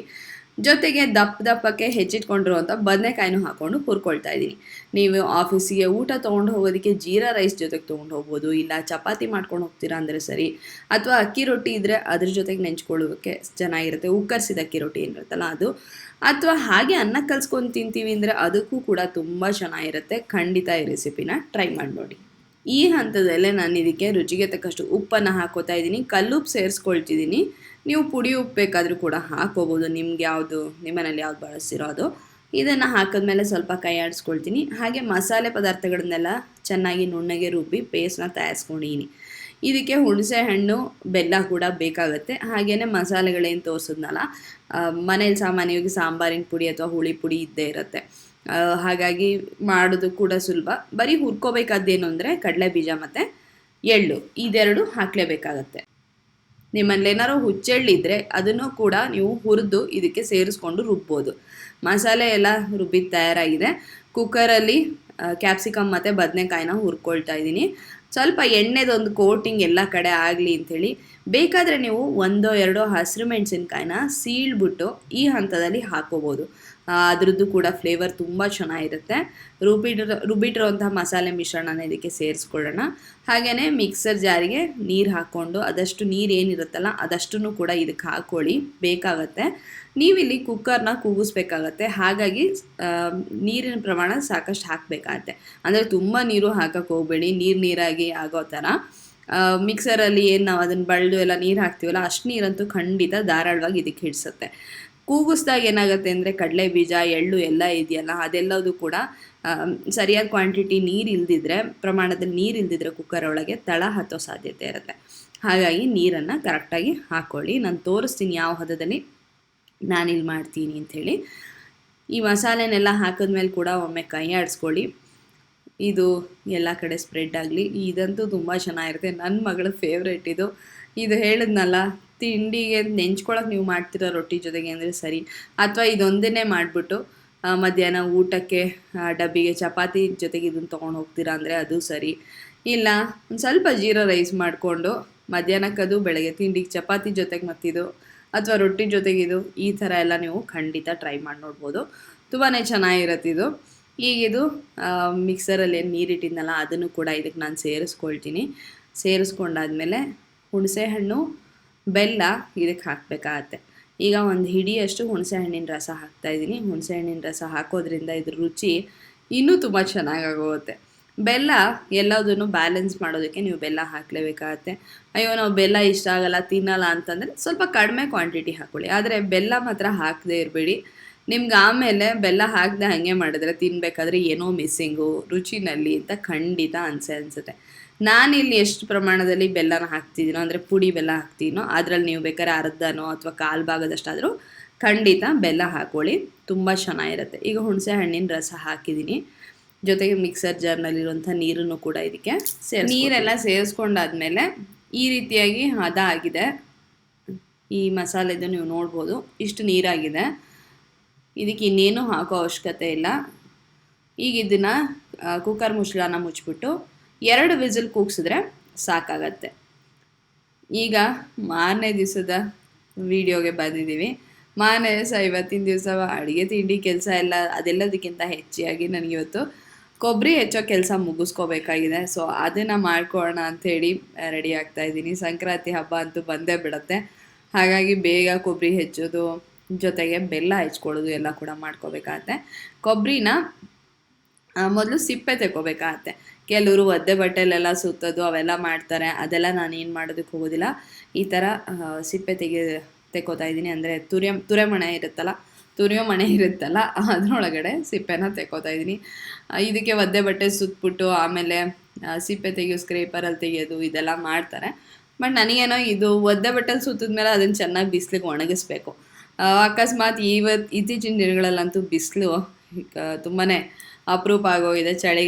ಜೊತೆಗೆ ದಪ್ಪಕ್ಕೆ ಹೆಚ್ಚಿಟ್ಕೊಂಡಿರುವಂಥ ಬದನೆಕಾಯಿನೂ ಹಾಕ್ಕೊಂಡು ಹುರ್ಕೊಳ್ತಾ ಇದ್ದೀನಿ. ನೀವು ಆಫೀಸಿಗೆ ಊಟ ತೊಗೊಂಡು ಹೋಗೋದಕ್ಕೆ ಜೀರಾ ರೈಸ್ ಜೊತೆಗೆ ತೊಗೊಂಡು ಹೋಗ್ಬೋದು, ಇಲ್ಲ ಚಪಾತಿ ಮಾಡ್ಕೊಂಡು ಹೋಗ್ತೀರಾ ಅಂದರೆ ಸರಿ, ಅಥವಾ ಅಕ್ಕಿ ರೊಟ್ಟಿ ಇದ್ದರೆ ಅದ್ರ ಜೊತೆಗೆ ನೆಂಚ್ಕೊಳ್ಳೋದಕ್ಕೆ ಚೆನ್ನಾಗಿರುತ್ತೆ. ಉಕ್ಕರ್ಸಿದ ಅಕ್ಕಿ ರೊಟ್ಟಿ ಏನಿರುತ್ತಲ್ಲ ಅದು, ಅಥವಾ ಹಾಗೆ ಅನ್ನ ಕಲ್ಸ್ಕೊಂಡು ತಿಂತೀವಿ ಅಂದರೆ ಅದಕ್ಕೂ ಕೂಡ ತುಂಬ ಚೆನ್ನಾಗಿರುತ್ತೆ. ಖಂಡಿತ ಈ ರೆಸಿಪಿನ ಟ್ರೈ ಮಾಡಿ ನೋಡಿ. ಈ ಹಂತದಲ್ಲೇ ನಾನು ಇದಕ್ಕೆ ರುಚಿಗೆ ತಕ್ಕಷ್ಟು ಉಪ್ಪನ್ನು ಹಾಕೋತಾ ಇದ್ದೀನಿ. ಕಲ್ಲುಪ್ಪು ಸೇರಿಸ್ಕೊಳ್ತಿದ್ದೀನಿ. ನೀವು ಪುಡಿ ಉಪ್ಪು ಬೇಕಾದರೂ ಕೂಡ ಹಾಕೋಬೋದು, ನಿಮ್ಮನೇಲಿ ಯಾವ್ದು ಬಳಸ್ತಿರೋ ಅದು. ಇದನ್ನು ಹಾಕಿದ್ಮೇಲೆ ಸ್ವಲ್ಪ ಕೈ ಆಡಿಸ್ಕೊಳ್ತೀನಿ. ಹಾಗೆ ಮಸಾಲೆ ಪದಾರ್ಥಗಳನ್ನೆಲ್ಲ ಚೆನ್ನಾಗಿ ನುಣ್ಣಗೆ ರುಬ್ಬಿ ಪೇಸ್ಟ್ನ ತಯಾರಿಸ್ಕೊಂಡಿದ್ದೀನಿ. ಇದಕ್ಕೆ ಹುಣಸೆ ಹಣ್ಣು, ಬೆಲ್ಲ ಕೂಡ ಬೇಕಾಗುತ್ತೆ. ಹಾಗೆಯೇ ಮಸಾಲೆಗಳೇನು ತೋರಿಸಿದ್ನಲ್ಲ, ಮನೇಲಿ ಸಾಮಾನ್ಯವಾಗಿ ಸಾಂಬಾರಿನ ಪುಡಿ ಅಥವಾ ಹುಳಿ ಪುಡಿ ಇದ್ದೇ ಇರುತ್ತೆ. ಹಾಗಾಗಿ ಮಾಡೋದು ಕೂಡ ಸುಲಭ. ಬರೀ ಹುರ್ಕೋಬೇಕಾದ್ದೇನು ಅಂದರೆ ಕಡಲೆ ಬೀಜ ಮತ್ತು ಎಳ್ಳು, ಇದೆರಡು ಹಾಕಲೇಬೇಕಾಗತ್ತೆ. ನಿಮ್ಮಲ್ಲಿ ಏನಾರು ಹುಚ್ಚೆಳ್ಳಿದ್ರೆ ಅದನ್ನು ಕೂಡ ನೀವು ಹುರಿದು ಇದಕ್ಕೆ ಸೇರಿಸ್ಕೊಂಡು ರುಬ್ಬೋದು. ಮಸಾಲೆ ಎಲ್ಲ ರುಬ್ಬಿದ ತಯಾರಾಗಿದೆ. ಕುಕ್ಕರಲ್ಲಿ ಕ್ಯಾಪ್ಸಿಕಮ್ ಮತ್ತು ಬದನೆಕಾಯಿನ ಹುರ್ಕೊಳ್ತಾ ಇದ್ದೀನಿ. ಸ್ವಲ್ಪ ಎಣ್ಣೆದೊಂದು ಕೋಟಿಂಗ್ ಎಲ್ಲ ಕಡೆ ಆಗಲಿ ಅಂಥೇಳಿ. ಬೇಕಾದರೆ ನೀವು 1-2 ಹಸಿರು ಮೆಣಸಿನ್ಕಾಯಿನ ಸೀಳ್ಬಿಟ್ಟು ಈ ಹಂತದಲ್ಲಿ ಹಾಕ್ಕೋಬೋದು. ಅದ್ರದ್ದು ಕೂಡ ಫ್ಲೇವರ್ ತುಂಬ ಚೆನ್ನಾಗಿರುತ್ತೆ. ರುಬ್ಬಿಟ್ಟಿರೋಂಥ ಮಸಾಲೆ ಮಿಶ್ರಣನ ಇದಕ್ಕೆ ಸೇರಿಸ್ಕೊಳ್ಳೋಣ. ಹಾಗೆಯೇ ಮಿಕ್ಸರ್ ಜಾರಿಗೆ ನೀರು ಹಾಕ್ಕೊಂಡು ಅದಷ್ಟು ನೀರು ಏನಿರುತ್ತಲ್ಲ ಅದಷ್ಟನ್ನು ಕೂಡ ಇದಕ್ಕೆ ಹಾಕ್ಕೊಳ್ಳಿ, ಬೇಕಾಗತ್ತೆ. ನೀವಿಲ್ಲಿ ಕುಕ್ಕರ್ನ ಕೂಗಿಸ್ಬೇಕಾಗತ್ತೆ, ಹಾಗಾಗಿ ನೀರಿನ ಪ್ರಮಾಣ ಸಾಕಷ್ಟು ಹಾಕಬೇಕಾಗತ್ತೆ. ಅಂದರೆ ತುಂಬ ನೀರು ಹಾಕಕ್ಕೆ ಹೋಗಬೇಡಿ, ನೀರಾಗಿ ಆಗೋ ಥರ. ಮಿಕ್ಸರಲ್ಲಿ ಏನು ನಾವು ಅದನ್ನು ಬಳ್ದು ಎಲ್ಲ ನೀರು ಹಾಕ್ತೀವಲ್ಲ ಅಷ್ಟು ನೀರಂತೂ ಖಂಡಿತ ಧಾರಾಳವಾಗಿ ಇದಕ್ಕೆ ಹಿಡಿಸುತ್ತೆ. ಕೂಗಿಸ್ದಾಗ ಏನಾಗುತ್ತೆ ಅಂದರೆ ಕಡಲೆ ಬೀಜ, ಎಳ್ಳು ಎಲ್ಲ ಇದೆಯಲ್ಲ ಅದೆಲ್ಲದು ಕೂಡ ಸರಿಯಾದ ಕ್ವಾಂಟಿಟಿ ಪ್ರಮಾಣದಲ್ಲಿ ನೀರು ಇಲ್ದಿದ್ರೆ ಕುಕ್ಕರ್ ಒಳಗೆ ತಳ ಹತ್ತೋ ಸಾಧ್ಯತೆ ಇರುತ್ತೆ. ಹಾಗಾಗಿ ನೀರನ್ನು ಕರೆಕ್ಟಾಗಿ ಹಾಕ್ಕೊಳ್ಳಿ. ನಾನು ತೋರಿಸ್ತೀನಿ ಯಾವ ಹದದಲ್ಲಿ ನಾನಿಲ್ಲಿ ಮಾಡ್ತೀನಿ ಅಂಥೇಳಿ. ಈ ಮಸಾಲೆನೆಲ್ಲ ಹಾಕಿದ್ಮೇಲೆ ಕೂಡ ಒಮ್ಮೆ ಕೈ ಆಡಿಸ್ಕೊಳ್ಳಿ, ಇದು ಎಲ್ಲ ಕಡೆ ಸ್ಪ್ರೆಡ್ ಆಗಲಿ. ಇದಂತೂ ತುಂಬ ಚೆನ್ನಾಗಿರುತ್ತೆ, ನನ್ನ ಮಗಳ ಫೇವ್ರೇಟ್ ಇದು. ಹೇಳಿದ್ನಲ್ಲ, ತಿಂಡಿಗೆ ನೆಂಚ್ಕೊಳಕ್ಕೆ ನೀವು ಮಾಡ್ತೀರ ರೊಟ್ಟಿ ಜೊತೆಗೆ ಅಂದರೆ ಸರಿ, ಅಥವಾ ಇದೊಂದನ್ನೇ ಮಾಡಿಬಿಟ್ಟು ಮಧ್ಯಾಹ್ನ ಊಟಕ್ಕೆ ಡಬ್ಬಿಗೆ ಚಪಾತಿ ಜೊತೆಗೆ ಇದನ್ನು ತೊಗೊಂಡು ಹೋಗ್ತೀರಾ ಅಂದರೆ ಅದು ಸರಿ. ಇಲ್ಲ ಒಂದು ಸ್ವಲ್ಪ ಜೀರಾ ರೈಸ್ ಮಾಡಿಕೊಂಡು ಮಧ್ಯಾಹ್ನಕ್ಕದು, ಬೆಳಗ್ಗೆ ತಿಂಡಿಗೆ ಚಪಾತಿ ಜೊತೆಗೆ ಮತ್ತಿದು, ಅಥವಾ ರೊಟ್ಟಿ ಜೊತೆಗಿದು, ಈ ಥರ ಎಲ್ಲ ನೀವು ಖಂಡಿತ ಟ್ರೈ ಮಾಡಿ ನೋಡ್ಬೋದು. ತುಂಬಾ ಚೆನ್ನಾಗಿರತ್ತಿದು. ಈಗಿದು ಮಿಕ್ಸರಲ್ಲಿ ಏನು ನೀರಿಟ್ಟಿದ್ನಲ್ಲ ಅದನ್ನು ಕೂಡ ಇದಕ್ಕೆ ನಾನು ಸೇರಿಸ್ಕೊಳ್ತೀನಿ. ಸೇರಿಸ್ಕೊಂಡಾದ್ಮೇಲೆ ಹುಣಸೆ ಹಣ್ಣು, ಬೆಲ್ಲ ಇದಕ್ಕೆ ಹಾಕಬೇಕಾಗತ್ತೆ. ಈಗ ಒಂದು ಹಿಡಿಯಷ್ಟು ಹುಣಸೆ ಹಣ್ಣಿನ ರಸ ಹಾಕ್ತಾಯಿದ್ದೀನಿ. ಹುಣಸೆ ಹಣ್ಣಿನ ರಸ ಹಾಕೋದ್ರಿಂದ ಇದ್ರ ರುಚಿ ಇನ್ನೂ ತುಂಬ ಚೆನ್ನಾಗಾಗೋಗುತ್ತೆ. ಬೆಲ್ಲ ಎಲ್ಲದನ್ನು ಬ್ಯಾಲೆನ್ಸ್ ಮಾಡೋದಕ್ಕೆ ನೀವು ಬೆಲ್ಲ ಹಾಕಲೇಬೇಕಾಗತ್ತೆ. ಅಯ್ಯೋ ನಾವು ಬೆಲ್ಲ ಇಷ್ಟ ಆಗಲ್ಲ, ತಿನ್ನಲ್ಲ ಅಂತಂದರೆ ಸ್ವಲ್ಪ ಕಡಿಮೆ ಕ್ವಾಂಟಿಟಿ ಹಾಕ್ಕೊಳ್ಳಿ. ಆದರೆ ಬೆಲ್ಲ ಮಾತ್ರ ಹಾಕದೇ ಇರಬೇಡಿ. ನಿಮ್ಗೆ ಆಮೇಲೆ ಬೆಲ್ಲ ಹಾಕದೆ ಹಾಗೆ ಮಾಡಿದ್ರೆ ತಿನ್ನಬೇಕಾದ್ರೆ ಏನೋ ಮಿಸ್ಸಿಂಗು ರುಚಿನಲ್ಲಿ ಅಂತ ಖಂಡಿತ ಅನಿಸುತ್ತೆ. ನಾನಿಲ್ಲಿ ಎಷ್ಟು ಪ್ರಮಾಣದಲ್ಲಿ ಬೆಲ್ಲನ ಹಾಕ್ತಿದ್ದೀನೋ, ಅಂದರೆ ಪುಡಿ ಬೆಲ್ಲ ಹಾಕ್ತೀನೋ, ಅದರಲ್ಲಿ ನೀವು ಬೇಕಾದ್ರೆ ಅರ್ಧನೋ ಅಥವಾ ಕಾಲು ಭಾಗದಷ್ಟಾದರೂ ಖಂಡಿತ ಬೆಲ್ಲ ಹಾಕ್ಕೊಳ್ಳಿ, ತುಂಬ ಚೆನ್ನಾಗಿರುತ್ತೆ. ಈಗ ಹುಣಸೆ ಹಣ್ಣಿನ ರಸ ಹಾಕಿದ್ದೀನಿ, ಜೊತೆಗೆ ಮಿಕ್ಸರ್ ಜಾರ್ನಲ್ಲಿರುವಂಥ ನೀರನ್ನು ಕೂಡ ಇದಕ್ಕೆ ನೀರೆಲ್ಲ ಸೇರಿಸ್ಕೊಂಡಾದ್ಮೇಲೆ ಈ ರೀತಿಯಾಗಿ ಹದ ಆಗಿದೆ. ಈ ಮಸಾಲೆದು ನೀವು ನೋಡ್ಬೋದು, ಇಷ್ಟು ನೀರಾಗಿದೆ. ಇದಕ್ಕೆ ಇನ್ನೇನು ಹಾಕೋ ಅವಶ್ಯಕತೆ ಇಲ್ಲ. ಈಗ ಇದನ್ನು ಕುಕ್ಕರ್ ಮುಚ್ಚಳನ ಮುಚ್ಚಿಬಿಟ್ಟು 2 ವಿಸಿಲ್ ಕೂಗಿಸಿದ್ರೆ ಸಾಕಾಗತ್ತೆ. ಈಗ ಮಾರನೇ ದಿವಸದ ವಿಡಿಯೋಗೆ ಬಂದಿದ್ದೀವಿ. ಮಾರನೇ ದಿವಸ ಇವತ್ತಿನ ದಿವಸ ಅಡುಗೆ ತಿಂಡಿ ಕೆಲಸ ಎಲ್ಲ ಅದೆಲ್ಲದಕ್ಕಿಂತ ಹೆಚ್ಚಾಗಿ ನನಗಿವತ್ತು ಕೊಬ್ಬರಿ ಹೆಚ್ಚೋ ಕೆಲಸ ಮುಗಿಸ್ಕೋಬೇಕಾಗಿದೆ. ಸೊ ಅದನ್ನು ಮಾಡ್ಕೊಳ್ಳೋಣ ಅಂಥೇಳಿ ರೆಡಿ ಆಗ್ತಾಯಿದ್ದೀನಿ. ಸಂಕ್ರಾಂತಿ ಹಬ್ಬ ಅಂತೂ ಬಂದೇ ಬಿಡುತ್ತೆ, ಹಾಗಾಗಿ ಬೇಗ ಕೊಬ್ಬರಿ ಹೆಚ್ಚೋದು ಜೊತೆಗೆ ಬೆಲ್ಲ ಹೆಚ್ಕೊಳ್ಳೋದು ಎಲ್ಲ ಕೂಡ ಮಾಡ್ಕೋಬೇಕಾಗತ್ತೆ. ಕೊಬ್ಬರಿನ ಮೊದಲು ಸಿಪ್ಪೆ ತೆಕ್ಕೋಬೇಕಾಗತ್ತೆ. ಕೆಲವರು ಒದ್ದೆ ಬಟ್ಟೆಲೆಲ್ಲ ಸುತ್ತೋದು ಅವೆಲ್ಲ ಮಾಡ್ತಾರೆ, ಅದೆಲ್ಲ ನಾನು ಏನು ಮಾಡೋದಕ್ಕೆ ಹೋಗೋದಿಲ್ಲ. ಈ ಥರ ಸಿಪ್ಪೆ ತೆಕ್ಕೋತಾ ಇದ್ದೀನಿ. ಅಂದರೆ ತುರಿಯೋ ಮಣೆ ಇರುತ್ತಲ್ಲ ಅದರೊಳಗಡೆ ಸಿಪ್ಪೆನ ತೆಕ್ಕೋತಾ ಇದ್ದೀನಿ. ಇದಕ್ಕೆ ಒದ್ದೆ ಬಟ್ಟೆ ಸುತ್ತಬಿಟ್ಟು ಆಮೇಲೆ ಸಿಪ್ಪೆ ತೆಗೆಯೋ ಸ್ಕ್ರೇಪರಲ್ಲಿ ತೆಗೆಯೋದು ಇದೆಲ್ಲ ಮಾಡ್ತಾರೆ. ಬಟ್ ನನಗೇನೋ ಇದು ಒದ್ದೆ ಬಟ್ಟೆಲಿ ಸುತ್ತಿದ್ಮೇಲೆ ಅದನ್ನು ಚೆನ್ನಾಗಿ ಬಿಸಿಲಿಗೆ ಒಣಗಿಸ್ಬೇಕು. ಅಕಸ್ಮಾತ್ ಇತ್ತೀಚಿನ ದಿನಗಳಲ್ಲಂತೂ ಬಿಸಿಲು ತುಂಬಾ ಅಪರೂಪ ಆಗೋಗಿದೆ,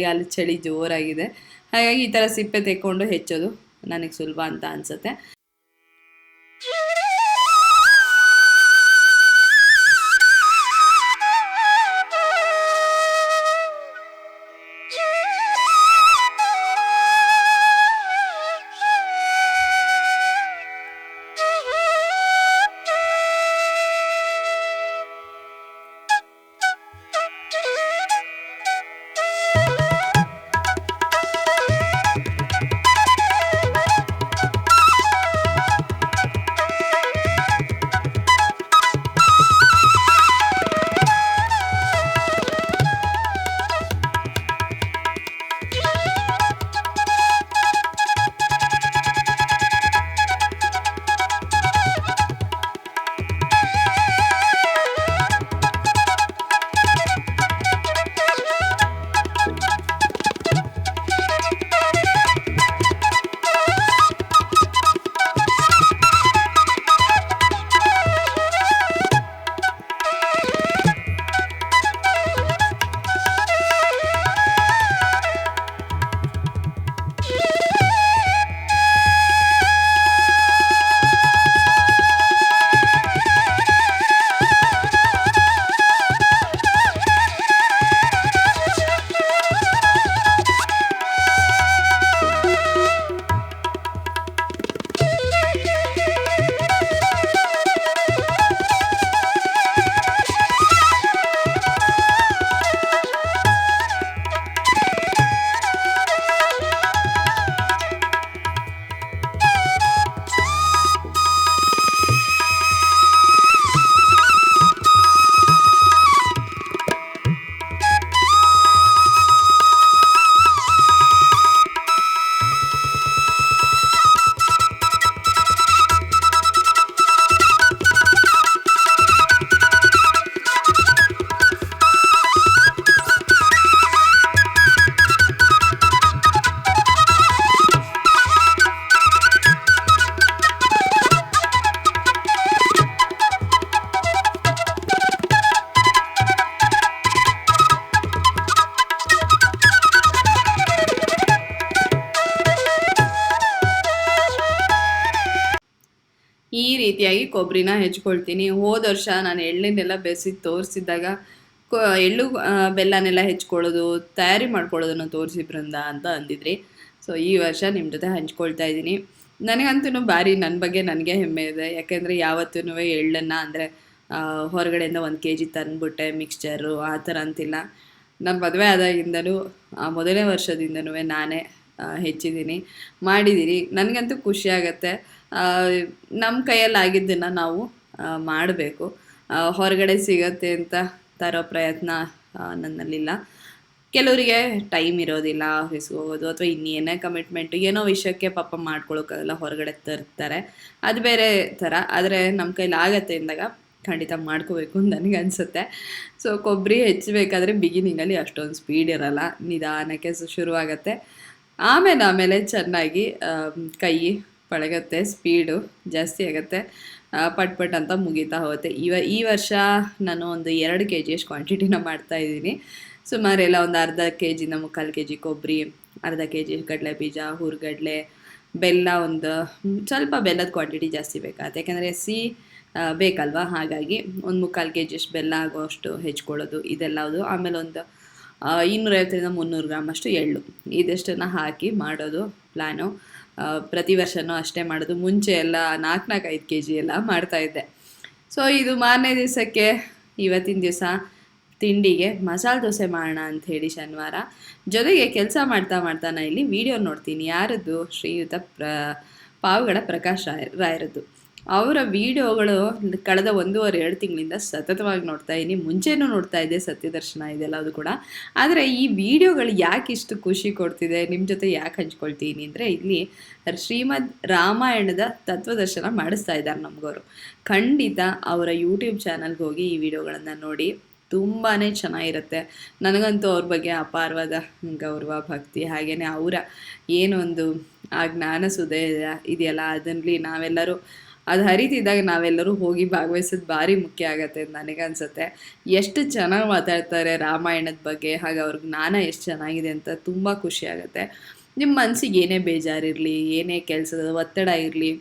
ಚಳಿ ಜೋರಾಗಿದೆ. ಹಾಗಾಗಿ ಈ ಥರ ಸಿಪ್ಪೆ ತೆಕ್ಕೊಂಡು ಹೆಚ್ಚೋದು ನನಗೆ ಸುಲಭ ಅಂತ ಅನಿಸುತ್ತೆ. ಕೊಬ್ಬರಿನ ಹೆಚ್ಕೊಳ್ತೀನಿ. ಹೋದ ವರ್ಷ ನಾನು ಎಳ್ಳೆಣ್ಣೆಲ್ಲ ಬೆರೆಸಿ ತೋರಿಸಿದ್ದಾಗ ಎಳ್ಳು ಬೆಲ್ಲನೆಲ್ಲ ಹೆಚ್ಕೊಳ್ಳೋದು ತಯಾರಿ ಮಾಡ್ಕೊಳ್ಳೋದನ್ನು ತೋರಿಸಿ ಬೃಂದ ಅಂತ ಅಂದಿದ್ರಿ. ಸೊ ಈ ವರ್ಷ ನಿಮ್ಮ ಜೊತೆ ಹಂಚ್ಕೊಳ್ತಾ ಇದ್ದೀನಿ. ನನಗಂತೂ ಭಾರಿ ನನ್ನ ಬಗ್ಗೆ ನನಗೆ ಹೆಮ್ಮೆ ಇದೆ. ಯಾಕೆಂದರೆ ಯಾವತ್ತೂ ಎಳ್ಳನ್ನು ಅಂದರೆ ಹೊರಗಡೆಯಿಂದ 1 kg ತಂದುಬಿಟ್ಟೆ ಮಿಕ್ಸ್ಚರು ಆ ಥರ ಅಂತಿಲ್ಲ. ನನ್ನ ಮದುವೆ ಆದಾಗಿಂದಲೂ ಮೊದಲನೇ ವರ್ಷದಿಂದನೂ ನಾನೇ ಹೆಚ್ಚಿದ್ದೀನಿ, ಮಾಡಿದ್ದೀನಿ. ನನಗಂತೂ ಖುಷಿ ಆಗುತ್ತೆ. ನಮ್ಮ ಕೈಯಲ್ಲಿ ಆಗಿದ್ದನ್ನು ನಾವು ಮಾಡಬೇಕು. ಹೊರಗಡೆ ಸಿಗತ್ತೆ ಅಂತ ತರೋ ಪ್ರಯತ್ನ ನನ್ನಲ್ಲಿಲ್ಲ. ಕೆಲವರಿಗೆ ಟೈಮ್ ಇರೋದಿಲ್ಲ, ಆಫೀಸ್ಗೆ ಹೋಗೋದು ಅಥವಾ ಇನ್ನೇನೇ ಕಮಿಟ್ಮೆಂಟು ಏನೋ ವಿಷಯಕ್ಕೆ ಪಾಪ ಮಾಡ್ಕೊಳಕ್ಕಾಗಲ್ಲ, ಹೊರಗಡೆ ತರ್ತಾರೆ, ಅದು ಬೇರೆ ಥರ. ಆದರೆ ನಮ್ಮ ಕೈಲಿ ಆಗತ್ತೆ ಅಂದಾಗ ಖಂಡಿತ ಮಾಡ್ಕೋಬೇಕು ಅಂತ ನನಗೆ ಅನಿಸುತ್ತೆ. ಸೊ ಕೊಬ್ಬರಿ ಹೆಚ್ಚಬೇಕಾದ್ರೆ ಬಿಗಿನಿಂಗಲ್ಲಿ ಅಷ್ಟೊಂದು ಸ್ಪೀಡ್ ಇರೋಲ್ಲ, ನಿಧಾನಕ್ಕೆ ಶುರುವಾಗತ್ತೆ. ಆಮೇಲೆ ಚೆನ್ನಾಗಿ ಕೈ ಪಳಗತ್ತೆ, ಸ್ಪೀಡು ಜಾಸ್ತಿ ಆಗುತ್ತೆ, ಪಟ್ ಅಂತ ಮುಗೀತಾ ಹೋಗುತ್ತೆ. ಈ ವರ್ಷ ನಾನು ಒಂದು 2 kg ಅಷ್ಟು ಕ್ವಾಂಟಿಟಿನ ಮಾಡ್ತಾಯಿದ್ದೀನಿ. ಸುಮಾರೆಲ್ಲ ಒಂದು ಅರ್ಧ kg-ನ 3/4 kg ಕೊಬ್ಬರಿ, ಅರ್ಧ kg ಕಡಲೆ ಬೀಜ, ಹುರ್ಗಡ್ಲೆ, ಬೆಲ್ಲ, ಒಂದು ಸ್ವಲ್ಪ ಬೆಲ್ಲದ ಕ್ವಾಂಟಿಟಿ ಜಾಸ್ತಿ ಬೇಕಾಗುತ್ತೆ, ಯಾಕೆಂದರೆ ಬೇಕಲ್ವ. ಹಾಗಾಗಿ ಒಂದು 3/4 kg ಅಷ್ಟು ಬೆಲ್ಲ ಆಗೋಷ್ಟು ಹೆಚ್ಕೊಳ್ಳೋದು ಇದೆಲ್ಲದು. ಆಮೇಲೆ ಒಂದು 250-300 ಗ್ರಾಮ್ ಅಷ್ಟು ಎಳ್ಳು, ಇದಷ್ಟನ್ನು ಹಾಕಿ ಮಾಡೋದು ಪ್ಲ್ಯಾನು. ಪ್ರತಿ ವರ್ಷವೂ ಅಷ್ಟೇ ಮಾಡೋದು. ಮುಂಚೆ ಎಲ್ಲ 4-5 kg ಎಲ್ಲ ಮಾಡ್ತಾಯಿದ್ದೆ. ಸೊ ಇದು ಮಾರನೇ ದಿವಸಕ್ಕೆ ಇವತ್ತಿನ ದಿವಸ ತಿಂಡಿಗೆ ಮಸಾಲೆ ದೋಸೆ ಮಾಡೋಣ ಅಂಥೇಳಿ ಶನಿವಾರ. ಜೊತೆಗೆ ಕೆಲಸ ಮಾಡ್ತಾ ನಾನು ಇಲ್ಲಿ ವಿಡಿಯೋ ನೋಡ್ತೀನಿ. ಯಾರದ್ದು? ಶ್ರೀಯುತ ಪಾವಗಡ ಪ್ರಕಾಶ್ ರಾಯರದ್ದು. ಅವರ ವಿಡಿಯೋಗಳು ಕಳೆದ 1.5-2 ತಿಂಗಳಿಂದ ಸತತವಾಗಿ ನೋಡ್ತಾ ಇದ್ದೀನಿ. ಮುಂಚೆನೂ ನೋಡ್ತಾ ಇದ್ದೆ, ಸತ್ಯದರ್ಶನ ಇದೆಲ್ಲ ಅದು ಕೂಡ. ಆದರೆ ಈ ವಿಡಿಯೋಗಳು ಯಾಕೆ ಇಷ್ಟು ಖುಷಿ ಕೊಡ್ತಿದೆ, ನಿಮ್ಮ ಜೊತೆ ಯಾಕೆ ಹಂಚ್ಕೊಳ್ತೀನಿ ಅಂದರೆ, ಇಲ್ಲಿ ಶ್ರೀಮದ್ ರಾಮಾಯಣದ ತತ್ವದರ್ಶನ ಮಾಡಿಸ್ತಾ ಇದ್ದಾರೆ ನಮಗವರು. ಖಂಡಿತ ಅವರ ಯೂಟ್ಯೂಬ್ ಚಾನಲ್ಗೆ ಹೋಗಿ ಈ ವಿಡಿಯೋಗಳನ್ನು ನೋಡಿ, ತುಂಬಾ ಚೆನ್ನಾಗಿರುತ್ತೆ. ನನಗಂತೂ ಅವ್ರ ಬಗ್ಗೆ ಅಪಾರವಾದ ಗೌರವ, ಭಕ್ತಿ, ಹಾಗೆಯೇ ಅವರ ಏನೊಂದು ಆ ಜ್ಞಾನಸುಧೆ ಇದೆಯಲ್ಲ, ಅದರಲ್ಲಿ ನಾವೆಲ್ಲರೂ ಅದು ಹರಿತಿದ್ದಾಗ ನಾವೆಲ್ಲರೂ ಹೋಗಿ ಭಾಗವಹಿಸೋದು ಭಾರಿ ಮುಖ್ಯ ಆಗುತ್ತೆ ಅಂತ ನನಗನ್ಸುತ್ತೆ. ಎಷ್ಟು ಚೆನ್ನಾಗಿ ಮಾತಾಡ್ತಾರೆ ರಾಮಾಯಣದ ಬಗ್ಗೆ, ಹಾಗೆ ಅವ್ರ ಜ್ಞಾನ ಎಷ್ಟು ಚೆನ್ನಾಗಿದೆ ಅಂತ ತುಂಬ ಖುಷಿ ಆಗುತ್ತೆ. ನಿಮ್ಮ ಮನಸ್ಸಿಗೆ ಏನೇ ಬೇಜಾರಿರಲಿ, ಏನೇ ಕೆಲಸದ ಒತ್ತಡ ಇರಲಿ,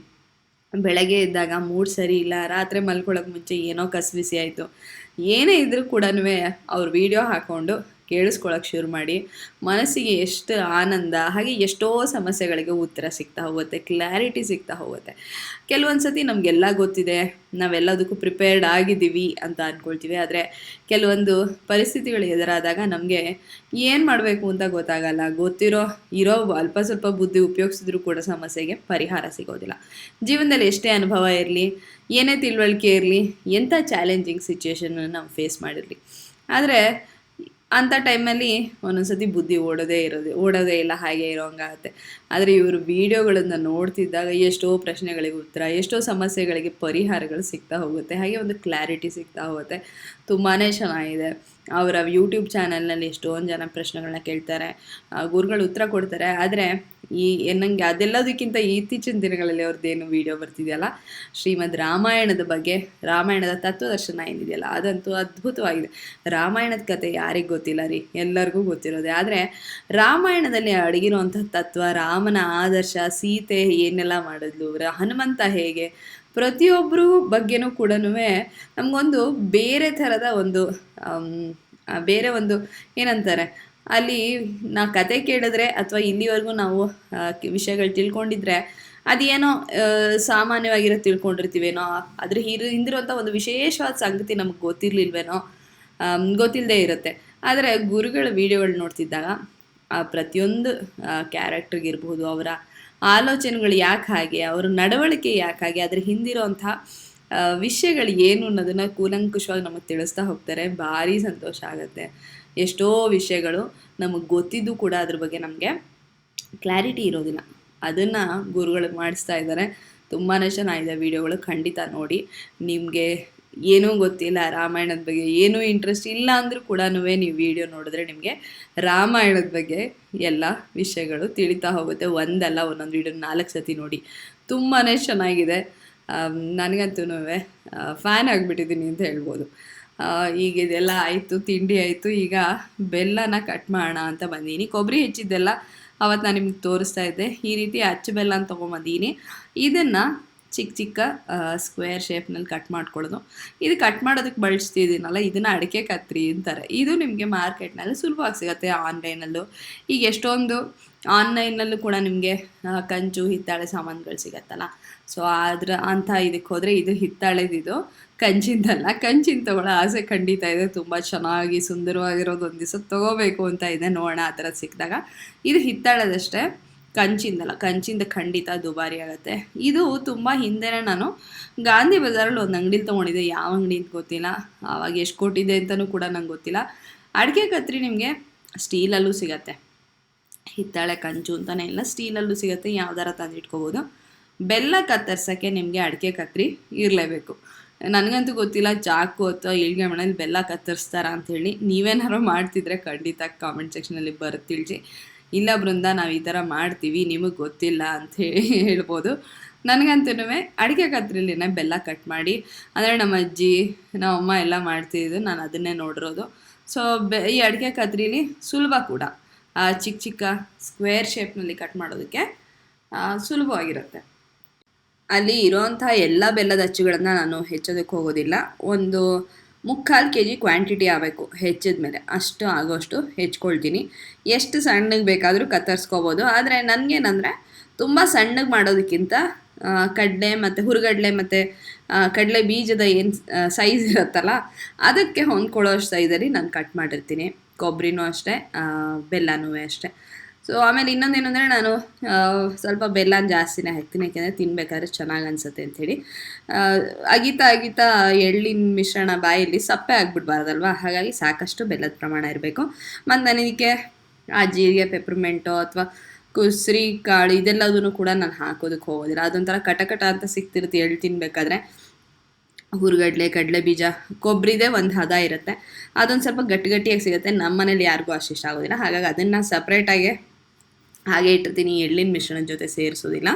ಬೆಳಗ್ಗೆ ಇದ್ದಾಗ ಮೂಡ್ ಸರಿ ಇಲ್ಲ, ರಾತ್ರಿ ಮಲ್ಕೊಳ್ಳೋಕೆ ಮುಂಚೆ ಏನೋ ಕಸಬಿಸಿ ಆಯಿತು, ಏನೇ ಇದ್ರೂ ಕೂಡ ಅವ್ರ ವಿಡಿಯೋ ಹಾಕ್ಕೊಂಡು ಕೇಳಿಸ್ಕೊಳಕ್ಕೆ ಶುರು ಮಾಡಿ, ಮನಸ್ಸಿಗೆ ಎಷ್ಟು ಆನಂದ, ಹಾಗೆ ಎಷ್ಟೋ ಸಮಸ್ಯೆಗಳಿಗೆ ಉತ್ತರ ಸಿಗ್ತಾ ಹೋಗುತ್ತೆ, ಕ್ಲಾರಿಟಿ ಸಿಗ್ತಾ ಹೋಗುತ್ತೆ. ಕೆಲವೊಂದು ಸತಿ ನಮಗೆಲ್ಲ ಗೊತ್ತಿದೆ, ನಾವೆಲ್ಲದಕ್ಕೂ ಪ್ರಿಪೇರ್ಡ್ ಆಗಿದ್ದೀವಿ ಅಂತ ಅಂದ್ಕೊಳ್ತೀವಿ. ಆದರೆ ಕೆಲವೊಂದು ಪರಿಸ್ಥಿತಿಗಳು ಎದುರಾದಾಗ ನಮಗೆ ಏನು ಮಾಡಬೇಕು ಅಂತ ಗೊತ್ತಾಗಲ್ಲ. ಇರೋ ಅಲ್ಪ ಸ್ವಲ್ಪ ಬುದ್ಧಿ ಉಪಯೋಗಿಸಿದ್ರೂ ಕೂಡ ಸಮಸ್ಯೆಗೆ ಪರಿಹಾರ ಸಿಗೋದಿಲ್ಲ. ಜೀವನದಲ್ಲಿ ಎಷ್ಟೇ ಅನುಭವ ಇರಲಿ, ಏನೇ ತಿಳುವಳಿಕೆ ಇರಲಿ, ಎಂಥ ಚಾಲೆಂಜಿಂಗ್ ಸಿಚುವೇಶನ್ನ ನಾವು ಫೇಸ್ ಮಾಡಿರಲಿ, ಆದರೆ ಅಂಥ ಟೈಮಲ್ಲಿ ಒಂದೊಂದ್ಸತಿ ಬುದ್ಧಿ ಓಡೋದೇ ಇಲ್ಲ, ಹಾಗೆ ಇರೋಂಗಾಗುತ್ತೆ. ಆದರೆ ಇವರು ವಿಡಿಯೋಗಳನ್ನು ನೋಡ್ತಿದ್ದಾಗ ಎಷ್ಟೋ ಪ್ರಶ್ನೆಗಳಿಗೆ ಉತ್ತರ, ಎಷ್ಟೋ ಸಮಸ್ಯೆಗಳಿಗೆ ಪರಿಹಾರಗಳು ಸಿಗ್ತಾ ಹೋಗುತ್ತೆ, ಹಾಗೆ ಒಂದು ಕ್ಲಾರಿಟಿ ಸಿಗ್ತಾ ಹೋಗುತ್ತೆ. ತುಂಬಾ ಚೆನ್ನಾಗಿದೆ. ಅವರ ಯೂಟ್ಯೂಬ್ ಚಾನಲ್ನಲ್ಲಿ ಎಷ್ಟೊಂದು ಜನ ಪ್ರಶ್ನೆಗಳನ್ನ ಕೇಳ್ತಾರೆ, ಗುರುಗಳು ಉತ್ತರ ಕೊಡ್ತಾರೆ. ಆದರೆ ನನಗೆ ಅದೆಲ್ಲದಕ್ಕಿಂತ ಇತ್ತೀಚಿನ ದಿನಗಳಲ್ಲಿ ಅವ್ರದ್ದೇನು ವಿಡಿಯೋ ಬರ್ತಿದೆಯಲ್ಲ, ಶ್ರೀಮದ್ ರಾಮಾಯಣದ ಬಗ್ಗೆ, ರಾಮಾಯಣದ ತತ್ವದರ್ಶನ ಏನಿದೆಯಲ್ಲ, ಅದಂತೂ ಅದ್ಭುತವಾಗಿದೆ. ರಾಮಾಯಣದ ಕತೆ ಯಾರಿಗೆ ಗೊತ್ತಿಲ್ಲ ರೀ, ಎಲ್ಲರಿಗೂ ಗೊತ್ತಿರೋದೆ. ಆದರೆ ರಾಮಾಯಣದಲ್ಲಿ ಅಡಗಿರುವಂಥ ತತ್ವ, ರಾಮನ ಆದರ್ಶ, ಸೀತೆ ಏನೆಲ್ಲ ಮಾಡಿದ್ಲು, ಹನುಮಂತ ಹೇಗೆ, ಪ್ರತಿಯೊಬ್ಬರು ಬಗ್ಗೆನೂ ಕೂಡ ನಮಗೊಂದು ಬೇರೆ ಥರದ ಒಂದು ಏನಂತಾರೆ, ಅಲ್ಲಿ ನಾವು ಕತೆ ಕೇಳಿದ್ರೆ ಅಥವಾ ಇಲ್ಲಿವರೆಗೂ ನಾವು ವಿಷಯಗಳು ತಿಳ್ಕೊಂಡಿದ್ರೆ ಅದೇನೋ ಸಾಮಾನ್ಯವಾಗಿರೋ ತಿಳ್ಕೊಂಡಿರ್ತೀವೇನೋ, ಅದ್ರ ಹಿಂದಿರುವಂಥ ಒಂದು ವಿಶೇಷವಾದ ಸಂಗತಿ ನಮಗೆ ಗೊತ್ತಿಲ್ಲದೆ ಇರುತ್ತೆ. ಆದರೆ ಗುರುಗಳ ವಿಡಿಯೋಗಳು ನೋಡ್ತಿದ್ದಾಗ ಪ್ರತಿಯೊಂದು ಕ್ಯಾರೆಕ್ಟರ್ಗಿರ್ಬೋದು, ಅವರ ಆಲೋಚನೆಗಳು ಯಾಕೆ ಹಾಗೆ, ಅವರ ನಡವಳಿಕೆ ಯಾಕೆ ಹಾಗೆ, ಅದ್ರ ಹಿಂದಿರೋಂಥ ವಿಷಯಗಳು ಏನು ಅನ್ನೋದನ್ನು ಕೂಲಂಕುಷವಾಗಿ ನಮಗೆ ತಿಳಿಸ್ತಾ ಹೋಗ್ತಾರೆ. ಭಾರಿ ಸಂತೋಷ ಆಗುತ್ತೆ. ಎಷ್ಟೋ ವಿಷಯಗಳು ನಮಗೆ ಗೊತ್ತಿದ್ದು ಕೂಡ ಅದ್ರ ಬಗ್ಗೆ ನಮಗೆ ಕ್ಲಾರಿಟಿ ಇರೋದಿಲ್ಲ, ಅದನ್ನು ಗುರುಗಳು ಮಾಡಿಸ್ತಾ ಇದ್ದಾರೆ. ತುಂಬಾ ಚೆನ್ನಾಗಿದೆ ವಿಡಿಯೋಗಳು, ಖಂಡಿತ ನೋಡಿ. ನಿಮಗೆ ಏನೂ ಗೊತ್ತಿಲ್ಲ ರಾಮಾಯಣದ ಬಗ್ಗೆ, ಏನೂ ಇಂಟ್ರೆಸ್ಟ್ ಇಲ್ಲ ಅಂದರೂ ಕೂಡ ನೀವು ವಿಡಿಯೋ ನೋಡಿದ್ರೆ ನಿಮಗೆ ರಾಮಾಯಣದ ಬಗ್ಗೆ ಎಲ್ಲ ವಿಷಯಗಳು ತಿಳಿತಾ ಹೋಗುತ್ತೆ. ಒಂದಲ್ಲ, ಒಂದೊಂದು ವಿಡಿಯೋ 4 ಸತಿ ನೋಡಿ. ತುಂಬಾ ಚೆನ್ನಾಗಿದೆ. ನನಗಂತೂ ಫ್ಯಾನ್ ಆಗಿಬಿಟ್ಟಿದ್ದೀನಿ ಅಂತ ಹೇಳ್ಬೋದು. ಈಗ ಇದೆಲ್ಲ ಆಯಿತು, ತಿಂಡಿ ಆಯಿತು. ಈಗ ಬೆಲ್ಲನ ಕಟ್ ಮಾಡೋಣ ಅಂತ ಬಂದೀನಿ. ಕೊಬ್ಬರಿ ಹೆಚ್ಚಿದ್ದೆಲ್ಲ ಅವತ್ತು ನಾನು ನಿಮ್ಗೆ ತೋರಿಸ್ತಾ ಇದ್ದೆ. ಈ ರೀತಿ ಅಚ್ಚು ಬೆಲ್ಲ ಅಂತ ತೊಗೊಂಬಂದೀನಿ. ಇದನ್ನು ಚಿಕ್ಕ ಚಿಕ್ಕ ಸ್ಕ್ವೇರ್ ಶೇಪ್ನಲ್ಲಿ ಕಟ್ ಮಾಡ್ಕೊಳ್ಳೋದು. ಇದು ಕಟ್ ಮಾಡೋದಕ್ಕೆ ಬಳಸ್ತಿದ್ದೀನಲ್ಲ, ಇದನ್ನು ಅಡಿಕೆ ಕತ್ರಿ ಅಂತಾರೆ. ಇದು ನಿಮಗೆ ಮಾರ್ಕೆಟ್ನಲ್ಲಿ ಸುಲಭವಾಗಿ ಸಿಗುತ್ತೆ, ಆನ್ಲೈನಲ್ಲೂ. ಈಗ ಎಷ್ಟೊಂದು ಆನ್ಲೈನಲ್ಲೂ ಕೂಡ ನಿಮಗೆ ಕಂಚು ಹಿತ್ತಾಳೆ ಸಾಮಾನುಗಳು ಸಿಗತ್ತಲ್ಲ. ಸೊ ಅಂಥ ಇದಕ್ಕೆ ಹೋದರೆ ಇದು ಹಿತ್ತಾಳೆದಿದು, ಕಂಚಿಂದಲ್ಲ. ಕಂಚಿನ ತೊಗೊಳ್ಳೋ ಆಸೆ ಖಂಡಿತ ಇದೆ, ತುಂಬ ಚೆನ್ನಾಗಿ ಸುಂದರವಾಗಿರೋದು ಒಂದು ದಿವಸ ತೊಗೋಬೇಕು ಅಂತ ಇದೆ. ನೋಡೋಣ ಆ ಥರ ಸಿಕ್ಕಿದಾಗ. ಇದು ಹಿತ್ತಾಳೆದಷ್ಟೇ, ಕಂಚಿಂದಲ್ಲ. ಕಂಚಿಂದ ಖಂಡಿತ ದುಬಾರಿ ಆಗುತ್ತೆ. ಇದು ತುಂಬ ಹಿಂದೆನೇ ನಾನು ಗಾಂಧಿ ಬಜಾರಲ್ಲಿ ಒಂದು ಅಂಗಡಿಲಿ ತೊಗೊಂಡಿದ್ದೆ, ಯಾವ ಅಂಗಡಿ ಅಂತ ಗೊತ್ತಿಲ್ಲ, ಆವಾಗ ಎಷ್ಟು ಕೊಟ್ಟಿದೆ ಅಂತಲೂ ಕೂಡ ನಂಗೆ ಗೊತ್ತಿಲ್ಲ. ಅಡಿಕೆ ಕತ್ರಿ ನಿಮಗೆ ಸ್ಟೀಲಲ್ಲೂ ಸಿಗತ್ತೆ, ಹಿತ್ತಾಳೆ ಕಂಚು ಅಂತಲೇ ಇಲ್ಲ, ಸ್ಟೀಲಲ್ಲೂ ಸಿಗುತ್ತೆ, ಯಾವ್ದಾರ ತಂದಿಟ್ಕೋಬೋದು. ಬೆಲ್ಲ ಕತ್ತರಿಸೋಕ್ಕೆ ನಿಮಗೆ ಅಡಿಕೆ ಕತ್ರಿ ಇರಲೇಬೇಕು. ನನಗಂತೂ ಗೊತ್ತಿಲ್ಲ ಚಾಕು ಅಥವಾ ಏಳ್ಗೆ ಮನೇಲಿ ಬೆಲ್ಲ ಕತ್ತರಿಸ್ತಾರ ಅಂಥೇಳಿ. ನೀವೇನಾರು ಮಾಡ್ತಿದ್ರೆ ಖಂಡಿತ ಕಾಮೆಂಟ್ ಸೆಕ್ಷನಲ್ಲಿ ಬರುತ್ತೆ ತಿಳಿಸಿ. ಇಲ್ಲ ಬೃಂದ, ನಾವು ಈ ಥರ ಮಾಡ್ತೀವಿ, ನಿಮಗೆ ಗೊತ್ತಿಲ್ಲ ಅಂತ ಹೇಳ್ಬೋದು. ನನಗಂತೂ ಅಡಿಕೆ ಕತ್ರಿಲಿನೇ ಬೆಲ್ಲ ಕಟ್ ಮಾಡಿ, ಅಂದರೆ ನಮ್ಮ ಅಜ್ಜಿ ನಮ್ಮಮ್ಮ ಎಲ್ಲ ಮಾಡ್ತಿದ್ದು, ನಾನು ಅದನ್ನೇ ನೋಡಿರೋದು. ಸೊ ಈ ಅಡಿಕೆ ಕತ್ರಿಲಿ ಸುಲಭ ಕೂಡ, ಚಿಕ್ಕ ಚಿಕ್ಕ ಸ್ಕ್ವೇರ್ ಶೇಪ್ನಲ್ಲಿ ಕಟ್ ಮಾಡೋದಕ್ಕೆ ಸುಲಭವಾಗಿರುತ್ತೆ. ಅಲ್ಲಿ ಇರೋವಂಥ ಎಲ್ಲ ಬೆಲ್ಲದ ಅಚ್ಚುಗಳನ್ನು ನಾನು ಹೆಚ್ಚೋದಕ್ಕೆ ಹೋಗೋದಿಲ್ಲ. ಒಂದು 3/4 kg ಕ್ವಾಂಟಿಟಿ ಆಗಬೇಕು ಹೆಚ್ಚಿದ ಮೇಲೆ, ಅಷ್ಟು ಆಗೋಷ್ಟು ಹೆಚ್ಕೊಳ್ತೀನಿ. ಎಷ್ಟು ಸಣ್ಣಗೆ ಬೇಕಾದರೂ ಕತ್ತರಿಸ್ಕೋಬೋದು. ಆದರೆ ನನಗೇನಂದರೆ ತುಂಬ ಸಣ್ಣಗೆ ಮಾಡೋದಕ್ಕಿಂತ ಕಡಲೆ ಮತ್ತು ಹುರುಗಡಲೆ ಮತ್ತು ಕಡಲೆ ಬೀಜದ ಏನು ಸೈಜ್ ಇರುತ್ತಲ್ಲ, ಅದಕ್ಕೆ ಹೊಂದ್ಕೊಳ್ಳೋ ಸೈಜಲ್ಲಿ ನಾನು ಕಟ್ ಮಾಡಿರ್ತೀನಿ. ಕೊಬ್ಬರಿನೂ ಅಷ್ಟೇ, ಬೆಲ್ಲನೂ ಅಷ್ಟೇ. ಸೊ ಆಮೇಲೆ ಇನ್ನೊಂದೇನು ಅಂದರೆ, ನಾನು ಸ್ವಲ್ಪ ಬೆಲ್ಲನ ಜಾಸ್ತಿನೇ ಹಾಕ್ತೀನಿ, ಯಾಕೆಂದರೆ ತಿನ್ನಬೇಕಾದ್ರೆ ಚೆನ್ನಾಗಿ ಅನಿಸುತ್ತೆ ಅಂಥೇಳಿ. ಅಗಿತಾ ಎಳ್ಳಿನ ಮಿಶ್ರಣ ಬಾಯಲ್ಲಿ ಸಪ್ಪೆ ಆಗಿಬಿಡ್ಬಾರ್ದಲ್ವ, ಹಾಗಾಗಿ ಸಾಕಷ್ಟು ಬೆಲ್ಲದ ಪ್ರಮಾಣ ಇರಬೇಕು. ಮತ್ತು ನಾನು ಇದಕ್ಕೆ ಜೀರಿಗೆ, ಪೆಪ್ರಮೆಂಟು ಅಥವಾ ಕುಸ್ರಿ ಕಾಳು ಇದೆಲ್ಲದನ್ನು ಕೂಡ ನಾನು ಹಾಕೋದಕ್ಕೆ ಹೋಗೋದಿಲ್ಲ. ಅದೊಂಥರ ಕಟಕಟ ಅಂತ ಸಿಗ್ತಿರುತ್ತೆ ಎಳ್ಳು ತಿನ್ನಬೇಕಾದ್ರೆ. ಹುರುಗಡ್ಲೆ, ಕಡಲೆ ಬೀಜ, ಕೊಬ್ಬರಿದೇ ಒಂದು ಹದ ಇರುತ್ತೆ, ಅದೊಂದು ಸ್ವಲ್ಪ ಗಟ್ಟಿಯಾಗಿ ಸಿಗುತ್ತೆ. ನಮ್ಮ ಮನೇಲಿ ಯಾರಿಗೂ ಅಷ್ಟು ಇಷ್ಟ ಆಗೋದಿಲ್ಲ, ಹಾಗಾಗಿ ಅದನ್ನು ಸಪ್ರೇಟಾಗಿ ಹಾಗೆ ಇಟ್ಟಿರ್ತೀನಿ, ಎಳ್ಳಿನ ಮಿಶ್ರಣದ ಜೊತೆ ಸೇರಿಸೋದಿಲ್ಲ.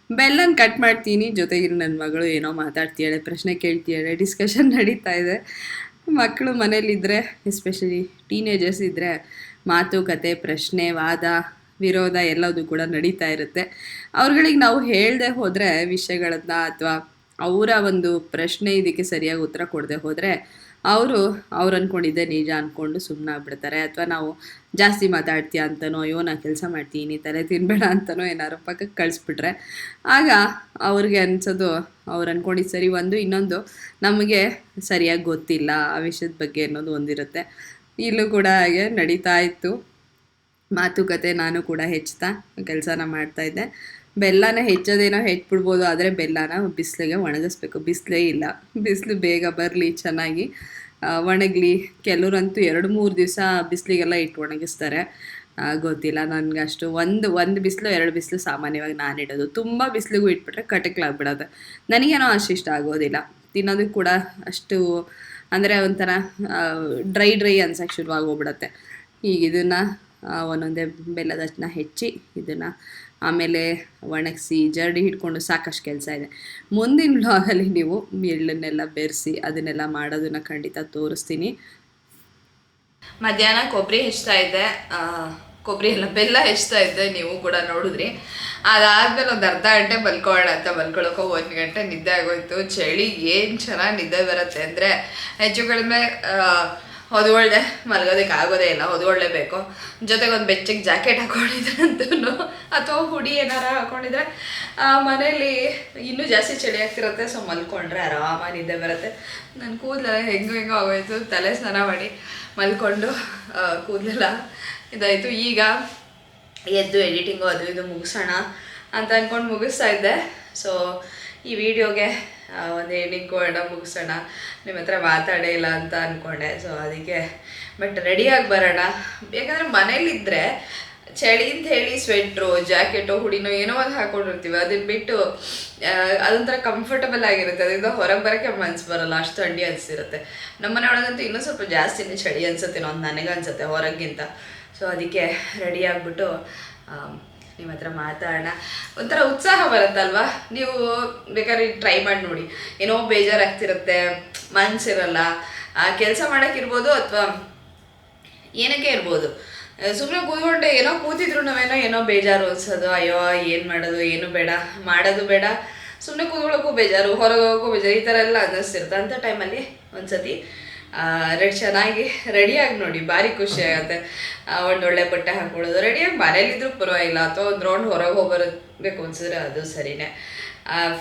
ಬೆಲ್ಲನ ಕಟ್ ಮಾಡ್ತೀನಿ. ಜೊತೆಗೆ ನನ್ನ ಮಗಳು ಏನೋ ಮಾತಾಡ್ತೀಯಾಳೆ, ಪ್ರಶ್ನೆ ಕೇಳ್ತೀಯಾಳೆ, ಡಿಸ್ಕಷನ್ ನಡೀತಾ ಇದೆ. ಮಕ್ಕಳು ಮನೇಲಿದ್ದರೆ, ಎಸ್ಪೆಷಲಿ ಟೀನೇಜರ್ಸ್ ಇದ್ದರೆ, ಮಾತುಕತೆ, ಪ್ರಶ್ನೆ, ವಾದ ವಿರೋಧ ಎಲ್ಲದೂ ಕೂಡ ನಡೀತಾ ಇರುತ್ತೆ. ಅವ್ರುಗಳಿಗೆ ನಾವು ಹೇಳದೆ ಹೋದರೆ ವಿಷಯಗಳನ್ನು, ಅಥವಾ ಅವರ ಒಂದು ಪ್ರಶ್ನೆ ಇದಕ್ಕೆ ಸರಿಯಾಗಿ ಉತ್ತರ ಕೊಡದೆ ಹೋದರೆ ಅವ್ರು ಅಂದ್ಕೊಂಡಿದ್ದೆ ನಿಜ ಅಂದ್ಕೊಂಡು ಸುಮ್ಮನೆ ಆಗ್ಬಿಡ್ತಾರೆ. ಅಥವಾ ನಾವು ಜಾಸ್ತಿ ಮಾತಾಡ್ತೀಯ ಅಂತನೋ, ಅಯ್ಯೋ ನಾನು ಕೆಲಸ ಮಾಡ್ತೀನಿ ತಲೆ ತಿನ್ನಬೇಡ ಅಂತನೋ ಏನಾರು ಪಕ್ಕಕ್ಕೆ ಕಳಿಸ್ಬಿಟ್ರೆ, ಆಗ ಅವ್ರಿಗೆ ಅನಿಸೋದು ಅವ್ರು ಅಂದ್ಕೊಂಡಿದ್ದು ಸರಿ ಒಂದು, ಇನ್ನೊಂದು ನಮಗೆ ಸರಿಯಾಗಿ ಗೊತ್ತಿಲ್ಲ ಆ ವಿಷಯದ ಬಗ್ಗೆ ಅನ್ನೋದು ಒಂದಿರುತ್ತೆ. ಇಲ್ಲೂ ಕೂಡ ಹಾಗೆ ನಡೀತಾ ಇತ್ತು ಮಾತುಕತೆ. ನಾನು ಕೂಡ ಹೆಚ್ಚುತ್ತಾ ಕೆಲಸನ ಮಾಡ್ತಾಯಿದ್ದೆ. ಬೆಲ್ಲನ ಹೆಚ್ಚೋದೇನೋ ಹೆಚ್ಚಿಬಿಡ್ಬೋದು, ಆದರೆ ಬೆಲ್ಲನ ಬಿಸಿಲಿಗೆ ಒಣಗಿಸ್ಬೇಕು. ಬಿಸಿಲೇ ಇಲ್ಲ, ಬಿಸಿಲು ಬೇಗ ಬರಲಿ, ಚೆನ್ನಾಗಿ ಒಣಗಲಿ. ಕೆಲವರಂತೂ 2-3 ದಿವಸ ಬಿಸಿಲಿಗೆಲ್ಲ ಇಟ್ಟು ಒಣಗಿಸ್ತಾರೆ. ಗೊತ್ತಿಲ್ಲ ನನಗೆ ಅಷ್ಟು. ಒಂದು ಬಿಸಿಲು 2 ಬಿಸಿಲು ಸಾಮಾನ್ಯವಾಗಿ ನಾನು ಇಡೋದು. ತುಂಬ ಬಿಸಿಲಿಗೂ ಇಟ್ಬಿಟ್ರೆ ಕಟಕ್ಲಾಗ್ಬಿಡೋದು. ನನಗೇನೋ ಅಷ್ಟು ಇಷ್ಟ ಆಗೋದಿಲ್ಲ. ತಿನ್ನೋದಕ್ಕೆ ಕೂಡ ಅಷ್ಟು, ಅಂದರೆ ಒಂಥರ ಡ್ರೈ ಅನ್ಸೋಕ್ಕೆ ಶುರುವಾಗೋಗ್ಬಿಡತ್ತೆ. ಈಗ ಇದನ್ನು ಒಂದೊಂದೇ ಬೆಲ್ಲದ ಹಚ್ಚನ್ನ ಹೆಚ್ಚಿ ಇದನ್ನು ಆಮೇಲೆ ಒಣಗಿಸಿ ಜರಡಿ ಹಿಡ್ಕೊಂಡು ಸಾಕಷ್ಟು ಕೆಲಸ ಇದೆ. ಮುಂದಿನ ವ್ಲಾಗಲ್ಲಿ ನೀವು ಎಳ್ಳನ್ನೆಲ್ಲ ಬೆರೆಸಿ ಅದನ್ನೆಲ್ಲ ಮಾಡೋದನ್ನು ಖಂಡಿತ ತೋರಿಸ್ತೀನಿ. ಮಧ್ಯಾಹ್ನ ಕೊಬ್ಬರಿ ಹೆಚ್ಚ್ತಾ ಇದ್ದೆ, ಕೊಬ್ಬರಿ ಎಲ್ಲ ಬೆಲ್ಲ ಹೆಚ್ಚ್ತಾ ಇದ್ದೆ, ನೀವು ಕೂಡ ನೋಡಿದ್ರಿ. ಅದಾದಮೇಲೆ ಒಂದು ಅರ್ಧ ಗಂಟೆ ಮಲ್ಕೊಳ್ಳೋಣ ಅಂತ ಮಲ್ಕೊಳ್ಳೋಕೆ 1 ಗಂಟೆ ನಿದ್ದೆ ಆಗೋಯ್ತು. ಚಳಿ ಏನು ಚೆನ್ನಾಗಿ ನಿದ್ದೆ ಬರುತ್ತೆ ಅಂದರೆ, ಹೆಚ್ಚು ಕಡಿಮೆ ಹೊದ್ಗೊಳ್ದೆ ಮಲಗೋದಕ್ಕೆ ಆಗೋದೇ ಇಲ್ಲ, ಹೊದ್ಗೊಳ್ಳೇಬೇಕು. ಜೊತೆಗೆ ಒಂದು ಬೆಚ್ಚಗೆ ಜಾಕೆಟ್ ಹಾಕ್ಕೊಂಡಿದ್ರಂತೂ, ಅಥವಾ ಹುಡಿ ಏನಾರ ಹಾಕ್ಕೊಂಡಿದ್ರೆ ಮನೇಲಿ ಇನ್ನೂ ಜಾಸ್ತಿ ಚಳಿ ಆಗ್ತಿರುತ್ತೆ. ಸೊ ಮಲ್ಕೊಂಡ್ರೆ ಆರಾಮಾಗಿ ನಿದ್ದೆ ಬರುತ್ತೆ. ನನ್ನ ಕೂದಲೆಲ್ಲ ಹೆಂಗೋ ಆಗೋಯ್ತು. ತಲೆ ಸ್ನಾನ ಮಾಡಿ ಮಲ್ಕೊಂಡು ಕೂದಲೆಲ್ಲ ಇದಾಯಿತು. ಈಗ ಎದ್ದು ಎಡಿಟಿಂಗು ಅದು ಇದು ಮುಗಿಸೋಣ ಅಂತ ಅಂದ್ಕೊಂಡು ಮುಗಿಸ್ತಾ ಇದ್ದೆ. ಸೊ ಈ ವಿಡಿಯೋಗೆ ಒಂದು ಎಂಡಿಂಗ್ ಕೊಡೋಣ, ಮುಗಿಸೋಣ. ನಿಮ್ಮ ಹತ್ರ ಮಾತಾಡೇ ಇಲ್ಲ ಅಂತ ಅಂದ್ಕೊಂಡೆ. ಸೊ ಅದಕ್ಕೆ ಬಟ್ ರೆಡಿಯಾಗಿ ಬರೋಣ. ಯಾಕಂದರೆ ಮನೇಲಿದ್ದರೆ ಚಳಿ ಅಂತ ಹೇಳಿ ಸ್ವೆಟ್ರು, ಜಾಕೆಟು, ಹುಡಿನೋ ಏನೋ ಒಂದು ಹಾಕ್ಕೊಂಡಿರ್ತೀವಿ. ಅದನ್ನ ಬಿಟ್ಟು ಅದೊಂಥರ ಕಂಫರ್ಟಬಲ್ ಆಗಿರುತ್ತೆ. ಅದರಿಂದ ಹೊರಗೆ ಬರೋಕ್ಕೆ ಮನ್ಸು ಬರೋಲ್ಲ, ಅಷ್ಟು ಥಂಡಿ ಅನಿಸಿರುತ್ತೆ. ನಮ್ಮ ಮನೆ ಒಳಗಂತೂ ಇನ್ನೂ ಸ್ವಲ್ಪ ಜಾಸ್ತಿನೇ ಚಳಿ ಅನಿಸುತ್ತೇನೋ ಅಂತ ನನಗನ್ಸುತ್ತೆ ಹೊರಗಿಂತ. ಸೊ ಅದಕ್ಕೆ ರೆಡಿ ಆಗಿಬಿಟ್ಟು ನಿಮ್ಮ ಹತ್ರ ಮಾತಾಡೋಣ. ಒಂಥರ ಉತ್ಸಾಹ ಬರುತ್ತಲ್ವ. ನೀವು ಬೇಕಾದ್ರೆ ಟ್ರೈ ಮಾಡಿ ನೋಡಿ. ಏನೋ ಬೇಜಾರಾಗ್ತಿರುತ್ತೆ, ಮನಸ್ಸಿರಲ್ಲ, ಕೆಲಸ ಮಾಡೋಕ್ಕಿರ್ಬೋದು ಅಥವಾ ಏನಕ್ಕೆ ಇರ್ಬೋದು. ಸುಮ್ಮನೆ ಕೂತ್ಕೊಂಡೆ ಏನೋ ಕೂತಿದ್ರು ನಾವೇನೋ ಬೇಜಾರು ಅನ್ಸೋದು, ಅಯ್ಯೋ ಏನು ಮಾಡೋದು, ಏನು ಬೇಡ, ಮಾಡೋದು ಬೇಡ, ಸುಮ್ಮನೆ ಕೂತ್ಕೊಳ್ಳೋಕ್ಕೂ ಬೇಜಾರು, ಹೊರಗೆ ಹೋಗೋಕ್ಕೂ ಬೇಜಾರು, ಈ ಥರ ಎಲ್ಲ ಅನ್ನಿಸ್ತಿರುತ್ತೆ. ಅಂಥ ಟೈಮಲ್ಲಿ ಒಂದ್ಸತಿ ಚೆನ್ನಾಗಿ ರೆಡಿಯಾಗಿ ನೋಡಿ, ಭಾರಿ ಖುಷಿ ಆಗುತ್ತೆ. ಒಂದೊಳ್ಳೆ ಬಟ್ಟೆ ಹಾಕೊಳ್ಳೋದು, ರೆಡಿಯಾಗಿ ಮನೇಲಿದ್ರೂ ಪರವಾಗಿಲ್ಲ, ಅಥವಾ ಒಂದು ರೌಂಡ್ ಹೊರಗೆ ಹೋಗ್ಬರಬೇಕು ಅನ್ಸಿದ್ರೆ ಅದು ಸರಿನೇ.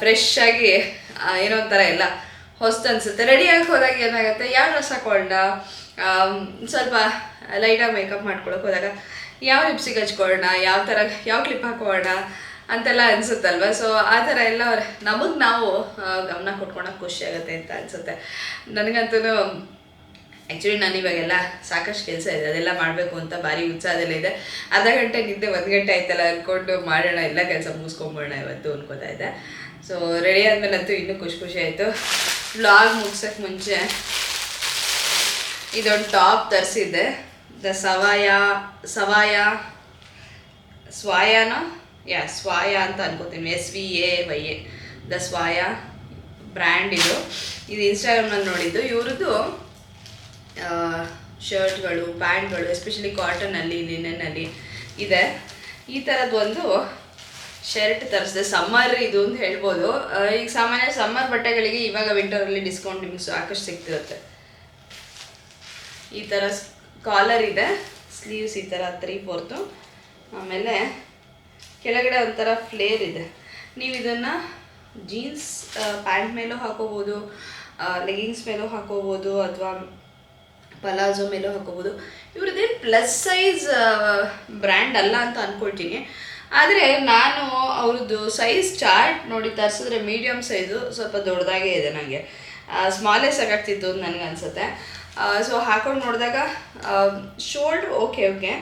ಫ್ರೆಶ್ ಆಗಿ ಏನೋ ಒಂಥರ ಎಲ್ಲ ಹೊಸ್ತು ಅನಿಸುತ್ತೆ. ರೆಡಿಯಾಗಿ ಹೋದಾಗ ಏನಾಗುತ್ತೆ, ಯಾವ ಡ್ರೆಸ್ ಹಾಕೊಳ್ಳೋಣ, ಸ್ವಲ್ಪ ಲೈಟಾಗಿ ಮೇಕಪ್ ಮಾಡ್ಕೊಳಕ್ಕೆ ಹೋದಾಗ ಯಾವ ಲಿಪ್ಸ್ಟಿಕ್ ಹಚ್ಕೊಳ್ಳೋಣ, ಯಾವ ಕ್ಲಿಪ್ ಹಾಕೋಣ ಅಂತೆಲ್ಲ ಅನಿಸುತ್ತಲ್ವ. ಸೊ ಆ ಥರ ಎಲ್ಲ ನಮಗೆ ನಾವು ಗಮನ ಕೊಟ್ಕೊಳಕ್ಕೆ ಖುಷಿ ಆಗುತ್ತೆ ಅಂತ ಅನಿಸುತ್ತೆ. ನನಗಂತೂ ಆ್ಯಕ್ಚುಲಿ ನಾನು ಇವಾಗೆಲ್ಲ ಸಾಕಷ್ಟು ಕೆಲಸ ಇದೆ, ಅದೆಲ್ಲ ಮಾಡಬೇಕು ಅಂತ ಭಾರಿ ಉತ್ಸಾಹದಲ್ಲಿದೆ. ಅರ್ಧ ಗಂಟೆ ನಿದ್ದೆ 1 ಗಂಟೆ ಆಯ್ತಲ್ಲ ಅಂದ್ಕೊಂಡು ಮಾಡೋಣ, ಎಲ್ಲ ಕೆಲಸ ಮುಗಿಸ್ಕೊಂಬೋಣ ಇವತ್ತು ಅನ್ಕೋತಾ ಇದ್ದೆ. ಸೊ ರೆಡಿ ಆದಮೇಲಂತೂ ಇನ್ನೂ ಖುಷಿ ಆಯಿತು. ವ್ಲಾಗ್ ಮುಗ್ಸೋಕ್ಕೆ ಮುಂಚೆ ಇದೊಂದು ಟಾಪ್ ತರಿಸಿದ್ದೆ, ದ ಸ್ವಾಯ ಅಂತ ಅನ್ಕೋತೀನಿ, SVAYA, ದ ಸ್ವಾಯ ಬ್ರ್ಯಾಂಡ್ ಇದು ಇನ್ಸ್ಟಾಗ್ರಾಮ್ನಲ್ಲಿ ನೋಡಿದ್ದು. ಇವ್ರದ್ದು ಶರ್ಟ್ಗಳು, ಪ್ಯಾಂಟ್ಗಳು, ಎಸ್ಪೆಷಲಿ ಕಾಟನಲ್ಲಿ, ಲಿನೆನಲ್ಲಿ ಇದೆ. ಈ ಥರದ್ದು ಒಂದು ಶರ್ಟ್ ತರಿಸಿದೆ. ಸಮ್ಮರ್ ಇದು ಅಂತ ಹೇಳ್ಬೋದು. ಈಗ ಸಾಮಾನ್ಯ ಸಮ್ಮರ್ ಬಟ್ಟೆಗಳಿಗೆ ಇವಾಗ ವಿಂಟರಲ್ಲಿ ಡಿಸ್ಕೌಂಟ್ ನಿಮ್ಗೆ ಸಾಕಷ್ಟು ಸಿಗ್ತಿರುತ್ತೆ. ಈ ಥರ ಕಾಲರ್ ಇದೆ, ಸ್ಲೀವ್ಸ್ ಈ ಥರ 3/4, ಆಮೇಲೆ ಕೆಳಗಡೆ ಒಂಥರ ಫ್ಲೇರ್ ಇದೆ. ನೀವು ಇದನ್ನು ಜೀನ್ಸ್ ಪ್ಯಾಂಟ್ ಮೇಲೂ ಹಾಕೋಬೋದು, ಲೆಗಿನ್ಸ್ ಮೇಲೂ ಹಾಕೋಬೋದು, ಅಥವಾ ಪಲಾಜೋ ಮೇಲೂ ಹಾಕೋಬೋದು. ಇವ್ರದ್ದೇನು ಪ್ಲಸ್ ಸೈಜ್ ಬ್ರ್ಯಾಂಡ್ ಅಲ್ಲ ಅಂತ ಅಂದ್ಕೊಳ್ತೀನಿ. ಆದರೆ ನಾನು ಅವ್ರದ್ದು ಸೈಜ್ ಚಾರ್ಟ್ ನೋಡಿ ತರಿಸಿದ್ರೆ ಮೀಡಿಯಮ್ ಸೈಜು ಸ್ವಲ್ಪ ದೊಡ್ಡದಾಗೇ ಇದೆ. ನನಗೆ ಸ್ಮಾಲೇ ಸಾಕಾಗ್ತಿತ್ತು ಅಂತ ನನಗೆ ಅನಿಸುತ್ತೆ. ಸೊ ಹಾಕೊಂಡು ನೋಡಿದಾಗ ಶೋಲ್ಡ್ರ್ ಓಕೆ,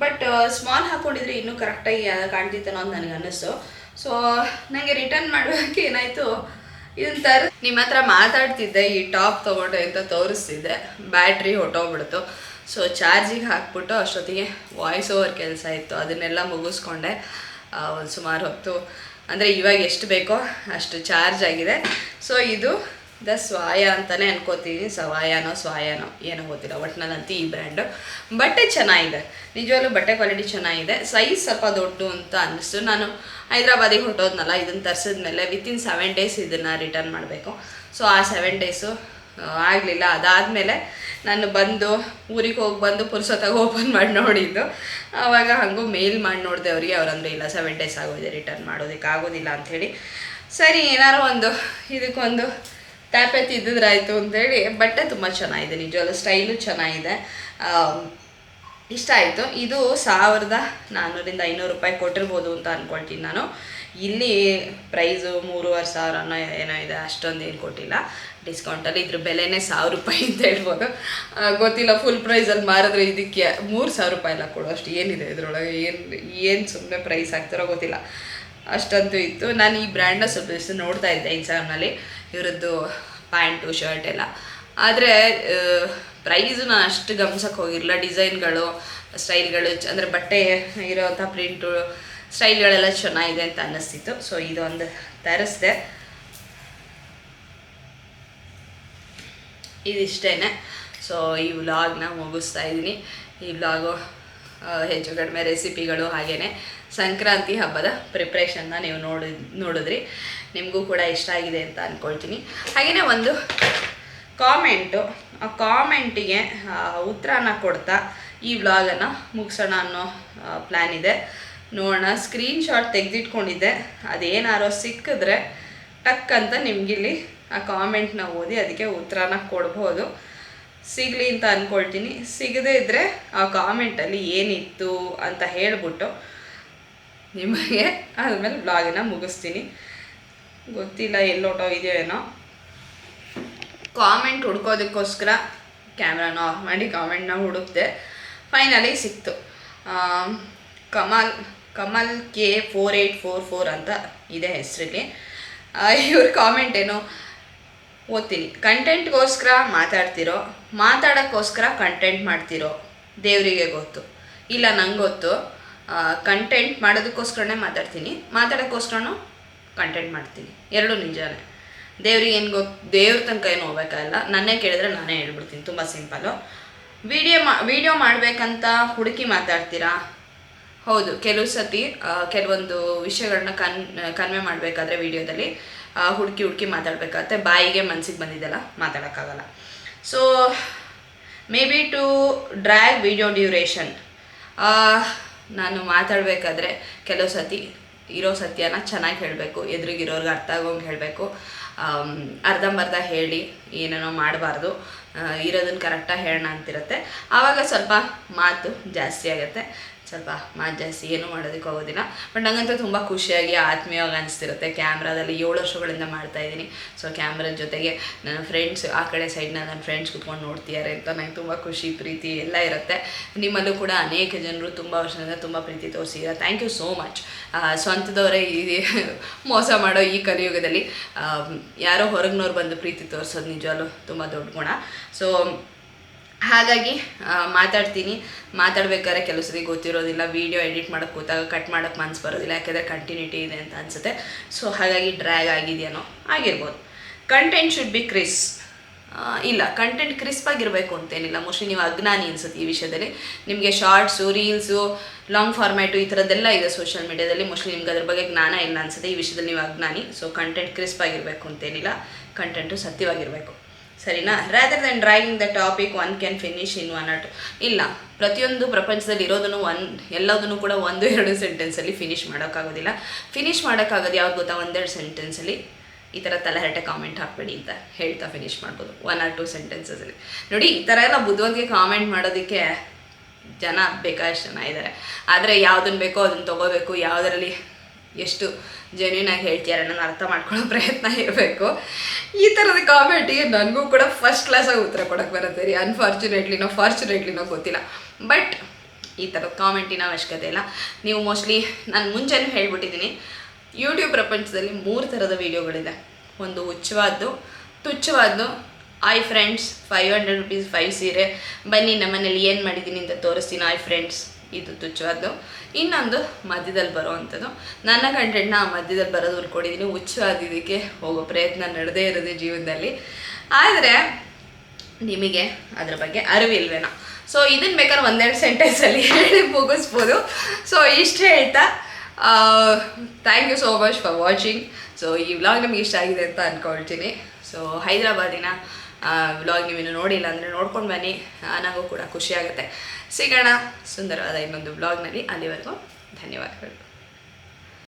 ಬಟ್ ಸ್ಮಾಲ್ ಹಾಕ್ಕೊಂಡಿದ್ರೆ ಇನ್ನೂ ಕರೆಕ್ಟಾಗಿ ಕಾಣ್ತಿತ್ತನೋ ಅಂತ ನನಗೆ ಅನ್ನಿಸ್ತು. ಸೊ ನನಗೆ ರಿಟರ್ನ್ ಮಾಡಬೇಕು ಏನಾಯಿತು, ಇದನ್ನ ನಿಮ್ಮ ಹತ್ರ ಮಾತಾಡ್ತಿದ್ದೆ, ಈ ಟಾಪ್ ತೊಗೊಂಡೆ ಅಂತ ತೋರಿಸ್ತಿದ್ದೆ, ಬ್ಯಾಟ್ರಿ ಹೊಟ್ಟೋಗ್ಬಿಡ್ತು. ಸೊ ಚಾರ್ಜಿಗೆ ಹಾಕ್ಬಿಟ್ಟು ಅಷ್ಟೊತ್ತಿಗೆ ವಾಯ್ಸ್ ಓವರ್ ಕೆಲಸ ಇತ್ತು, ಅದನ್ನೆಲ್ಲ ಮುಗಿಸ್ಕೊಂಡೆ. ಒಂದು ಸುಮಾರು ಹೊತ್ತು, ಅಂದರೆ ಇವಾಗ ಎಷ್ಟು ಬೇಕೋ ಅಷ್ಟು ಚಾರ್ಜ್ ಆಗಿದೆ. ಸೊ ಇದು ದ ಸ್ವಾಯ ಅಂತಲೇ ಅನ್ಕೋತೀನಿ, ಸ್ವಾಯನೋ ಏನೋ ಗೊತ್ತಿಲ್ಲ, ಒಟ್ಟಿನಲ್ಲಂತೂ ಈ ಬ್ರ್ಯಾಂಡು. ಬಟ್ಟೆ ಚೆನ್ನಾಗಿದೆ, ನಿಜವಾಗ್ಲೂ ಬಟ್ಟೆ ಕ್ವಾಲಿಟಿ ಚೆನ್ನಾಗಿದೆ. ಸೈಜ್ ಸ್ವಲ್ಪ ದೊಡ್ಡ ಅಂತ ಅನ್ನಿಸ್ತು. ನಾನು ಹೈದ್ರಾಬಾದಿಗೆ ಹೊಟ್ಟೋದ್ನಲ್ಲ, ಇದನ್ನು ತರಿಸಿದ್ಮೇಲೆ ವಿತಿನ್ 7 ಡೇಸ್ ಇದನ್ನು ರಿಟರ್ನ್ ಮಾಡಬೇಕು. ಸೊ ಆ 7 ಡೇಸು ಆಗಲಿಲ್ಲ. ಅದಾದಮೇಲೆ ನಾನು ಊರಿಗೆ ಹೋಗಿ ಬಂದು ಪುರ್ಸೊತ್ತಾಗ ಓಪನ್ ಮಾಡಿ ನೋಡಿದ್ದು. ಆವಾಗ ಹಾಗೂ ಮೇಲ್ ಮಾಡಿ ನೋಡಿದೆ ಅವರಿಗೆ. ಅವರಂದ್ರೆ ಇಲ್ಲ 7 ಡೇಸ್ ಆಗೋಗಿದೆ, ರಿಟರ್ನ್ ಮಾಡೋದಕ್ಕೆ ಆಗೋದಿಲ್ಲ ಅಂಥೇಳಿ. ಸರಿ ಏನಾರು ಒಂದು ಇದಕ್ಕೊಂದು ಟ್ಯಾಪೆ ತಿದ್ದಿದ್ರಾಯ್ತು ಅಂಥೇಳಿ. ಬಟ್ಟೆ ತುಂಬ ಚೆನ್ನಾಗಿದೆ, ನಿಜವಾಗ್ಲೂ ಸ್ಟೈಲು ಚೆನ್ನಾಗಿದೆ, ಇಷ್ಟ ಆಯಿತು. ಇದು 1400-500 ರೂಪಾಯಿ ಕೊಟ್ಟಿರ್ಬೋದು ಅಂತ ಅಂದ್ಕೊಳ್ತೀನಿ ನಾನು. ಇಲ್ಲಿ ಪ್ರೈಸು 3500 ಏನೋ ಇದೆ, ಅಷ್ಟೊಂದು ಏನು ಕೊಟ್ಟಿಲ್ಲ. ಡಿಸ್ಕೌಂಟಲ್ಲಿ ಇದ್ರ ಬೆಲೆನೇ 1000 ರೂಪಾಯಿ ಅಂತ ಹೇಳ್ಬೋದು. ಗೊತ್ತಿಲ್ಲ, ಫುಲ್ ಪ್ರೈಸಲ್ಲಿ ಮಾರಿದ್ರೆ ಇದಕ್ಕೆ 3000 ರೂಪಾಯಿ ಎಲ್ಲ ಕೊಡು, ಅಷ್ಟು ಏನಿದೆ ಇದರೊಳಗೆ, ಏನು ಸುಮ್ಮನೆ ಪ್ರೈಸ್ ಹಾಕ್ತಾರೋ ಗೊತ್ತಿಲ್ಲ, ಅಷ್ಟಂತೂ ಇತ್ತು. ನಾನು ಈ ಬ್ರ್ಯಾಂಡ್ನ ಸ್ವಲ್ಪ ದಿವಸ ನೋಡ್ತಾ ಇದ್ದೆ ಇನ್ಸ್ಟಾಗ್ರಾಮ್ನಲ್ಲಿ, ಇವರದ್ದು ಪ್ಯಾಂಟು ಶರ್ಟ್ ಎಲ್ಲ. ಆದರೆ ಪ್ರೈಸು ನಾನು ಅಷ್ಟು ಗಮನಿಸೋಕ್ಕೆ ಹೋಗಿರಲಿಲ್ಲ. ಡಿಸೈನ್ಗಳು, ಸ್ಟೈಲ್ಗಳು, ಅಂದರೆ ಬಟ್ಟೆ ಇರೋವಂಥ ಪ್ರಿಂಟು ಸ್ಟೈಲ್ಗಳೆಲ್ಲ ಚೆನ್ನಾಗಿದೆ ಅಂತ ಅನ್ನಿಸ್ತಿತ್ತು. ಸೊ ಇದೊಂದು ತರಿಸ್ದೆ. ಇದಿಷ್ಟೇ. ಸೊ ಈ ವ್ಲಾಗ್ನ ಮುಗಿಸ್ತಾ ಇದ್ದೀನಿ. ಈ ವ್ಲಾಗು ಹೆಚ್ಚು ಕಡಿಮೆ ರೆಸಿಪಿಗಳು, ಹಾಗೆಯೇ ಸಂಕ್ರಾಂತಿ ಹಬ್ಬದ ಪ್ರಿಪ್ರೇಷನ್ನ ನೀವು ನೋಡಿದ್ರಿ. ನಿಮಗೂ ಕೂಡ ಇಷ್ಟ ಆಗಿದೆ ಅಂತ ಅಂದ್ಕೊಳ್ತೀನಿ. ಹಾಗೆಯೇ ಒಂದು ಕಾಮೆಂಟು, ಆ ಕಾಮೆಂಟಿಗೆ ಉತ್ತರನ ಕೊಡ್ತಾ ಈ ವ್ಲಾಗನ್ನು ಮುಗಿಸೋಣ ಅನ್ನೋ ಪ್ಲ್ಯಾನ್ ಇದೆ. ನೋಡೋಣ, ಸ್ಕ್ರೀನ್ಶಾಟ್ ತೆಗೆದಿಟ್ಕೊಂಡಿದ್ದೆ, ಅದೇನಾರೋ ಸಿಕ್ಕಿದ್ರೆ ಟಕ್ ಅಂತ ನಿಮಗಿಲ್ಲಿ ಆ ಕಾಮೆಂಟ್ನ ಓದಿ ಅದಕ್ಕೆ ಉತ್ತರನ ಕೊಡ್ಬೋದು. ಸಿಗಲಿ ಅಂತ ಅಂದ್ಕೊಳ್ತೀನಿ. ಸಿಗದೇ ಇದ್ದರೆ ಆ ಕಾಮೆಂಟಲ್ಲಿ ಏನಿತ್ತು ಅಂತ ಹೇಳ್ಬಿಟ್ಟು ನಿಮಗೆ ಆದಮೇಲೆ ವ್ಲಾಗನ್ನು ಮುಗಿಸ್ತೀನಿ. ಗೊತ್ತಿಲ್ಲ ಎಲ್ಲೋಟೋಗಿದೆಯೋ ಏನೋ. ಕಾಮೆಂಟ್ ಹುಡ್ಕೋದಕ್ಕೋಸ್ಕರ ಕ್ಯಾಮ್ರಾನ ಆಫ್ ಮಾಡಿ ಕಾಮೆಂಟ್ನ ಹುಡುಕ್ದೆ, ಫೈನಲಿ ಸಿಕ್ತು. ಕಮಲ್ K4844 ಅಂತ ಇದೆ ಹೆಸರಲ್ಲಿ. ಇವ್ರ ಕಾಮೆಂಟ್ ಏನೋ ಓದ್ತೀನಿ. ಕಂಟೆಂಟ್ಗೋಸ್ಕರ ಮಾತಾಡ್ತಿರೋ, ಮಾತಾಡೋಕ್ಕೋಸ್ಕರ ಕಂಟೆಂಟ್ ಮಾಡ್ತಿರೋ, ದೇವರಿಗೆ ಗೊತ್ತು. ಇಲ್ಲ ನಂಗೆ ಗೊತ್ತು, ಕಂಟೆಂಟ್ ಮಾಡೋದಕ್ಕೋಸ್ಕರನೇ ಮಾತಾಡ್ತೀನಿ, ಮಾತಾಡೋಕ್ಕೋಸ್ಕರನೂ ಕಂಟೆಂಟ್ ಮಾಡ್ತೀನಿ, ಎರಡೂ ನಿಜಾನೇ. ದೇವ್ರಿಗೆ ಏನು ಗೊತ್ತು, ದೇವ್ರ ತನಕ ಏನು ಹೋಗ್ಬೇಕಾಗಿಲ್ಲ. ನನ್ನೇ ಕೇಳಿದ್ರೆ ನಾನೇ ಹೇಳ್ಬಿಡ್ತೀನಿ, ತುಂಬ ಸಿಂಪಲ್ಲು. ವಿಡಿಯೋ ಮಾಡಬೇಕಂತ ಹುಡುಕಿ ಮಾತಾಡ್ತೀರಾ? ಹೌದು, ಕೆಲವು ಸತಿ ಕೆಲವೊಂದು ವಿಷಯಗಳನ್ನ ಕನ್ವೆ ಮಾಡಬೇಕಾದ್ರೆ ವಿಡಿಯೋದಲ್ಲಿ ಹುಡುಕಿ ಹುಡುಕಿ ಮಾತಾಡಬೇಕಾಗತ್ತೆ. ಬಾಯಿಗೆ ಮನಸ್ಸಿಗೆ ಬಂದಿದ್ದೆಲ್ಲ ಮಾತಾಡೋಕ್ಕಾಗಲ್ಲ. So may be to drag video duration, ನಾನು ಮಾತಾಡಬೇಕಾದ್ರೆ ಕೆಲವು ಸತಿ ಇರೋ ಸತ್ಯನ ಚೆನ್ನಾಗಿ ಹೇಳಬೇಕು, ಎದುರಿಗಿರೋರ್ಗೆ ಅರ್ಥ ಆಗೋಂಗೆ ಹೇಳಬೇಕು. ಅರ್ಧಂಬರ್ಧ ಹೇಳಿ ಏನೇನೋ ಮಾಡಬಾರ್ದು, ಇರೋದನ್ನು ಕರೆಕ್ಟಾಗಿ ಹೇಳೋಣ ಅಂತಿರುತ್ತೆ. ಆವಾಗ ಸ್ವಲ್ಪ ಮಾತು ಜಾಸ್ತಿ ಆಗುತ್ತೆ, ಸ್ವಲ್ಪ ಮಾತು ಜಾಸ್ತಿ ಏನೂ ಮಾಡೋದಕ್ಕೆ ಹೋಗೋದಿಲ್ಲ. ಬಟ್ ನನಗಂತೂ ತುಂಬ ಖುಷಿಯಾಗಿ ಆತ್ಮೀಯವಾಗಿ ಅನಿಸ್ತಿರುತ್ತೆ. ಕ್ಯಾಮ್ರಾದಲ್ಲಿ 7 ವರ್ಷಗಳಿಂದ ಮಾಡ್ತಾಯಿದ್ದೀನಿ. ಸೊ ಕ್ಯಾಮ್ರದ ಜೊತೆಗೆ ನನ್ನ ಫ್ರೆಂಡ್ಸ್ ಆ ಕಡೆ ಸೈಡ್ನ ನನ್ನ ಫ್ರೆಂಡ್ಸ್ ಕುತ್ಕೊಂಡು ನೋಡ್ತಿದ್ದಾರೆ ಅಂತ ನನಗೆ ತುಂಬ ಖುಷಿ, ಪ್ರೀತಿ ಎಲ್ಲ ಇರುತ್ತೆ. ನಿಮ್ಮಲ್ಲೂ ಕೂಡ ಅನೇಕ ಜನರು ತುಂಬ ವರ್ಷದಿಂದ ತುಂಬ ಪ್ರೀತಿ ತೋರಿಸಿದ್ದಾರೆ. Thank you so much. ಸ್ವಂತದವರೇ ಈ ಮೋಸ ಮಾಡೋ ಈ ಕಲಿಯುಗದಲ್ಲಿ ಯಾರೋ ಹೊರಗಿನವ್ರು ಬಂದು ಪ್ರೀತಿ ತೋರಿಸೋದು ನಿಜವಾಗ್ಲೂ ತುಂಬ ದೊಡ್ಡ ಗುಣ. ಸೊ ಹಾಗಾಗಿ ಮಾತಾಡ್ಬೇಕಾದ್ರೆ ಕೆಲವು ಸತಿ ಗೊತ್ತಿರೋದಿಲ್ಲ, ವೀಡಿಯೋ ಎಡಿಟ್ ಮಾಡೋಕ್ಕೆ ಕೂತಾಗ ಕಟ್ ಮಾಡೋಕ್ಕೆ ಮನಸ್ಸು ಬರೋದಿಲ್ಲ, ಯಾಕೆಂದರೆ ಕಂಟಿನ್ಯೂಟಿ ಇದೆ ಅಂತ ಅನಿಸುತ್ತೆ. ಸೊ ಹಾಗಾಗಿ ಡ್ರ್ಯಾಗ್ ಆಗಿದೆಯೇನೋ ಆಗಿರ್ಬೋದು. ಕಂಟೆಂಟ್ ಶುಡ್ ಬಿ ಇಲ್ಲ, ಕಂಟೆಂಟ್ ಕ್ರಿಸ್ಪಾಗಿರಬೇಕು ಅಂತೇನಿಲ್ಲ. ಮೋಸ್ಟ್ಲಿ ನೀವು ಅಜ್ಞಾನಿ ಅನಿಸುತ್ತೆ ಈ ವಿಷಯದಲ್ಲಿ. ನಿಮಗೆ ಶಾರ್ಟ್ಸು, ರೀಲ್ಸು, ಲಾಂಗ್ ಫಾರ್ಮ್ಯಾಟು ಈ ಥರದ್ದೆಲ್ಲ ಇದೆ ಸೋಷಿಯಲ್ ಮೀಡಿಯಾದಲ್ಲಿ. ಮೋಸ್ಟ್ಲಿ ನಿಮ್ಗೆ ಅದ್ರ ಬಗ್ಗೆ ಜ್ಞಾನ ಇಲ್ಲ ಅನಿಸುತ್ತೆ. ಈ ವಿಷಯದಲ್ಲಿ ನೀವು ಅಜ್ಞಾನಿ. ಸೊ ಕಂಟೆಂಟ್ ಕ್ರಿಸ್ಪಾಗಿರಬೇಕು ಅಂತೇನಿಲ್ಲ, ಕಂಟೆಂಟು ಸತ್ಯವಾಗಿರಬೇಕು, ಸರಿನಾ? Rather then drawing the topic one can finish in 1 or 2. ಇಲ್ಲ, ಪ್ರತಿಯೊಂದು ಪ್ರಪಂಚದಲ್ಲಿ ಇರೋದನ್ನು ಎಲ್ಲದನ್ನು ಕೂಡ 1-2 ಸೆಂಟೆನ್ಸಲ್ಲಿ ಫಿನಿಷ್ ಮಾಡೋಕ್ಕಾಗೋದಿಲ್ಲ. ಫಿನಿಷ್ ಮಾಡೋಕ್ಕಾಗೋದು ಯಾವ್ದು ಗೊತ್ತಾ? 1-2 ಸೆಂಟೆನ್ಸಲ್ಲಿ ಈ ಥರ ತಲೆಹರಟೆ ಕಾಮೆಂಟ್ ಹಾಕಬೇಡಿ ಅಂತ ಹೇಳ್ತಾ ಫಿನಿಷ್ ಮಾಡ್ಬೋದು 1 or 2 ಸೆಂಟೆನ್ಸಲ್ಲಿ. ನೋಡಿ, ಈ ಥರ ಎಲ್ಲ ಬುದ್ಧಿವಂತಿಗೆ ಕಾಮೆಂಟ್ ಮಾಡೋದಕ್ಕೆ ಜನ ಬೇಕಾದಷ್ಟು ಜನ ಇದ್ದಾರೆ. ಆದರೆ ಯಾವುದನ್ನು ಬೇಕೋ ಅದನ್ನು ತೊಗೋಬೇಕು, ಯಾವುದರಲ್ಲಿ ಎಷ್ಟು ಜೆನ್ಯೂನಾಗಿ ಹೇಳ್ತಿದ್ದಾರೆ ನಾನು ಅರ್ಥ ಮಾಡ್ಕೊಳ್ಳೋ ಪ್ರಯತ್ನ ಇರಬೇಕು. ಈ ಥರದ ಕಾಮೆಂಟಿಗೆ ನನಗೂ ಕೂಡ ಫಸ್ಟ್ ಕ್ಲಾಸಾಗಿ ಉತ್ತರ ಕೊಡೋಕ್ಕೆ ಬರುತ್ತೆ ರೀ. ಫಾರ್ಚುನೇಟ್ಲಿನೋ ಗೊತ್ತಿಲ್ಲ. ಬಟ್ ಈ ಥರದ ಕಾಮೆಂಟಿನ ಅವಶ್ಯಕತೆ ಇಲ್ಲ. ನೀವು ಮೋಸ್ಟ್ಲಿ ನಾನು ಮುಂಚೆನೂ ಹೇಳ್ಬಿಟ್ಟಿದ್ದೀನಿ, ಯೂಟ್ಯೂಬ್ ಪ್ರಪಂಚದಲ್ಲಿ 3 ಥರದ ವೀಡಿಯೋಗಳಿದೆ. ಒಂದು ತುಚ್ಛವಾದ್ದು, ಆಯ್ ಫ್ರೆಂಡ್ಸ್ 500 rupees 5 ಸೀರೆ, ಬನ್ನಿ ನಮ್ಮನೇಲಿ ಏನು ಮಾಡಿದ್ದೀನಿ ಅಂತ ತೋರಿಸ್ತೀನಿ, ಆಯ್ ಫ್ರೆಂಡ್ಸ್, ಇದು ತುಚ್ಛವಾದ್ದು. ಇನ್ನೊಂದು ಮಧ್ಯದಲ್ಲಿ ಬರೋ ಅಂಥದ್ದು. ನನ್ನ ಕಂಟೆಂಟ್ನ ಮಧ್ಯದಲ್ಲಿ ಬರೋದು ಉಳ್ಕೊಂಡಿದ್ದೀನಿ. ಹುಚ್ಚವಾದಿದ್ದಕ್ಕೆ ಹೋಗೋ ಪ್ರಯತ್ನ ನಡೆದೇ ಇರೋದೇ ಜೀವನದಲ್ಲಿ. ಆದರೆ ನಿಮಗೆ ಅದ್ರ ಬಗ್ಗೆ ಅರಿವಿಲ್ವೇನೋ. ಸೊ ಇದನ್ನು ಬೇಕಾದ್ರೆ 1-2 ಸೆಂಟೆನ್ಸಲ್ಲಿ ಹೇಳಿ ಮುಗಿಸ್ಬೋದು. ಸೊ ಇಷ್ಟು ಹೇಳ್ತಾ thank you so much for watching. So ಈ ವ್ಲಾಗ್ ನಿಮಗೆ ಇಷ್ಟ ಆಗಿದೆ ಅಂತ ಅಂದ್ಕೊಳ್ತೀನಿ. ಸೊ ಹೈದರಾಬಾದಿನ ವ್ಲಾಗ್ ನೀವೇನು ನೋಡಿಲ್ಲ ಅಂದರೆ ನೋಡ್ಕೊಂಡು ಬನ್ನಿ, ನನಗೂ ಕೂಡ ಖುಷಿಯಾಗುತ್ತೆ. ಸಿಗೋಣ ಸುಂದರವಾದ ಇನ್ನೊಂದು ವ್ಲಾಗ್ನಲ್ಲಿ. ಅಲ್ಲಿವರೆಗೂ ಧನ್ಯವಾದಗಳು.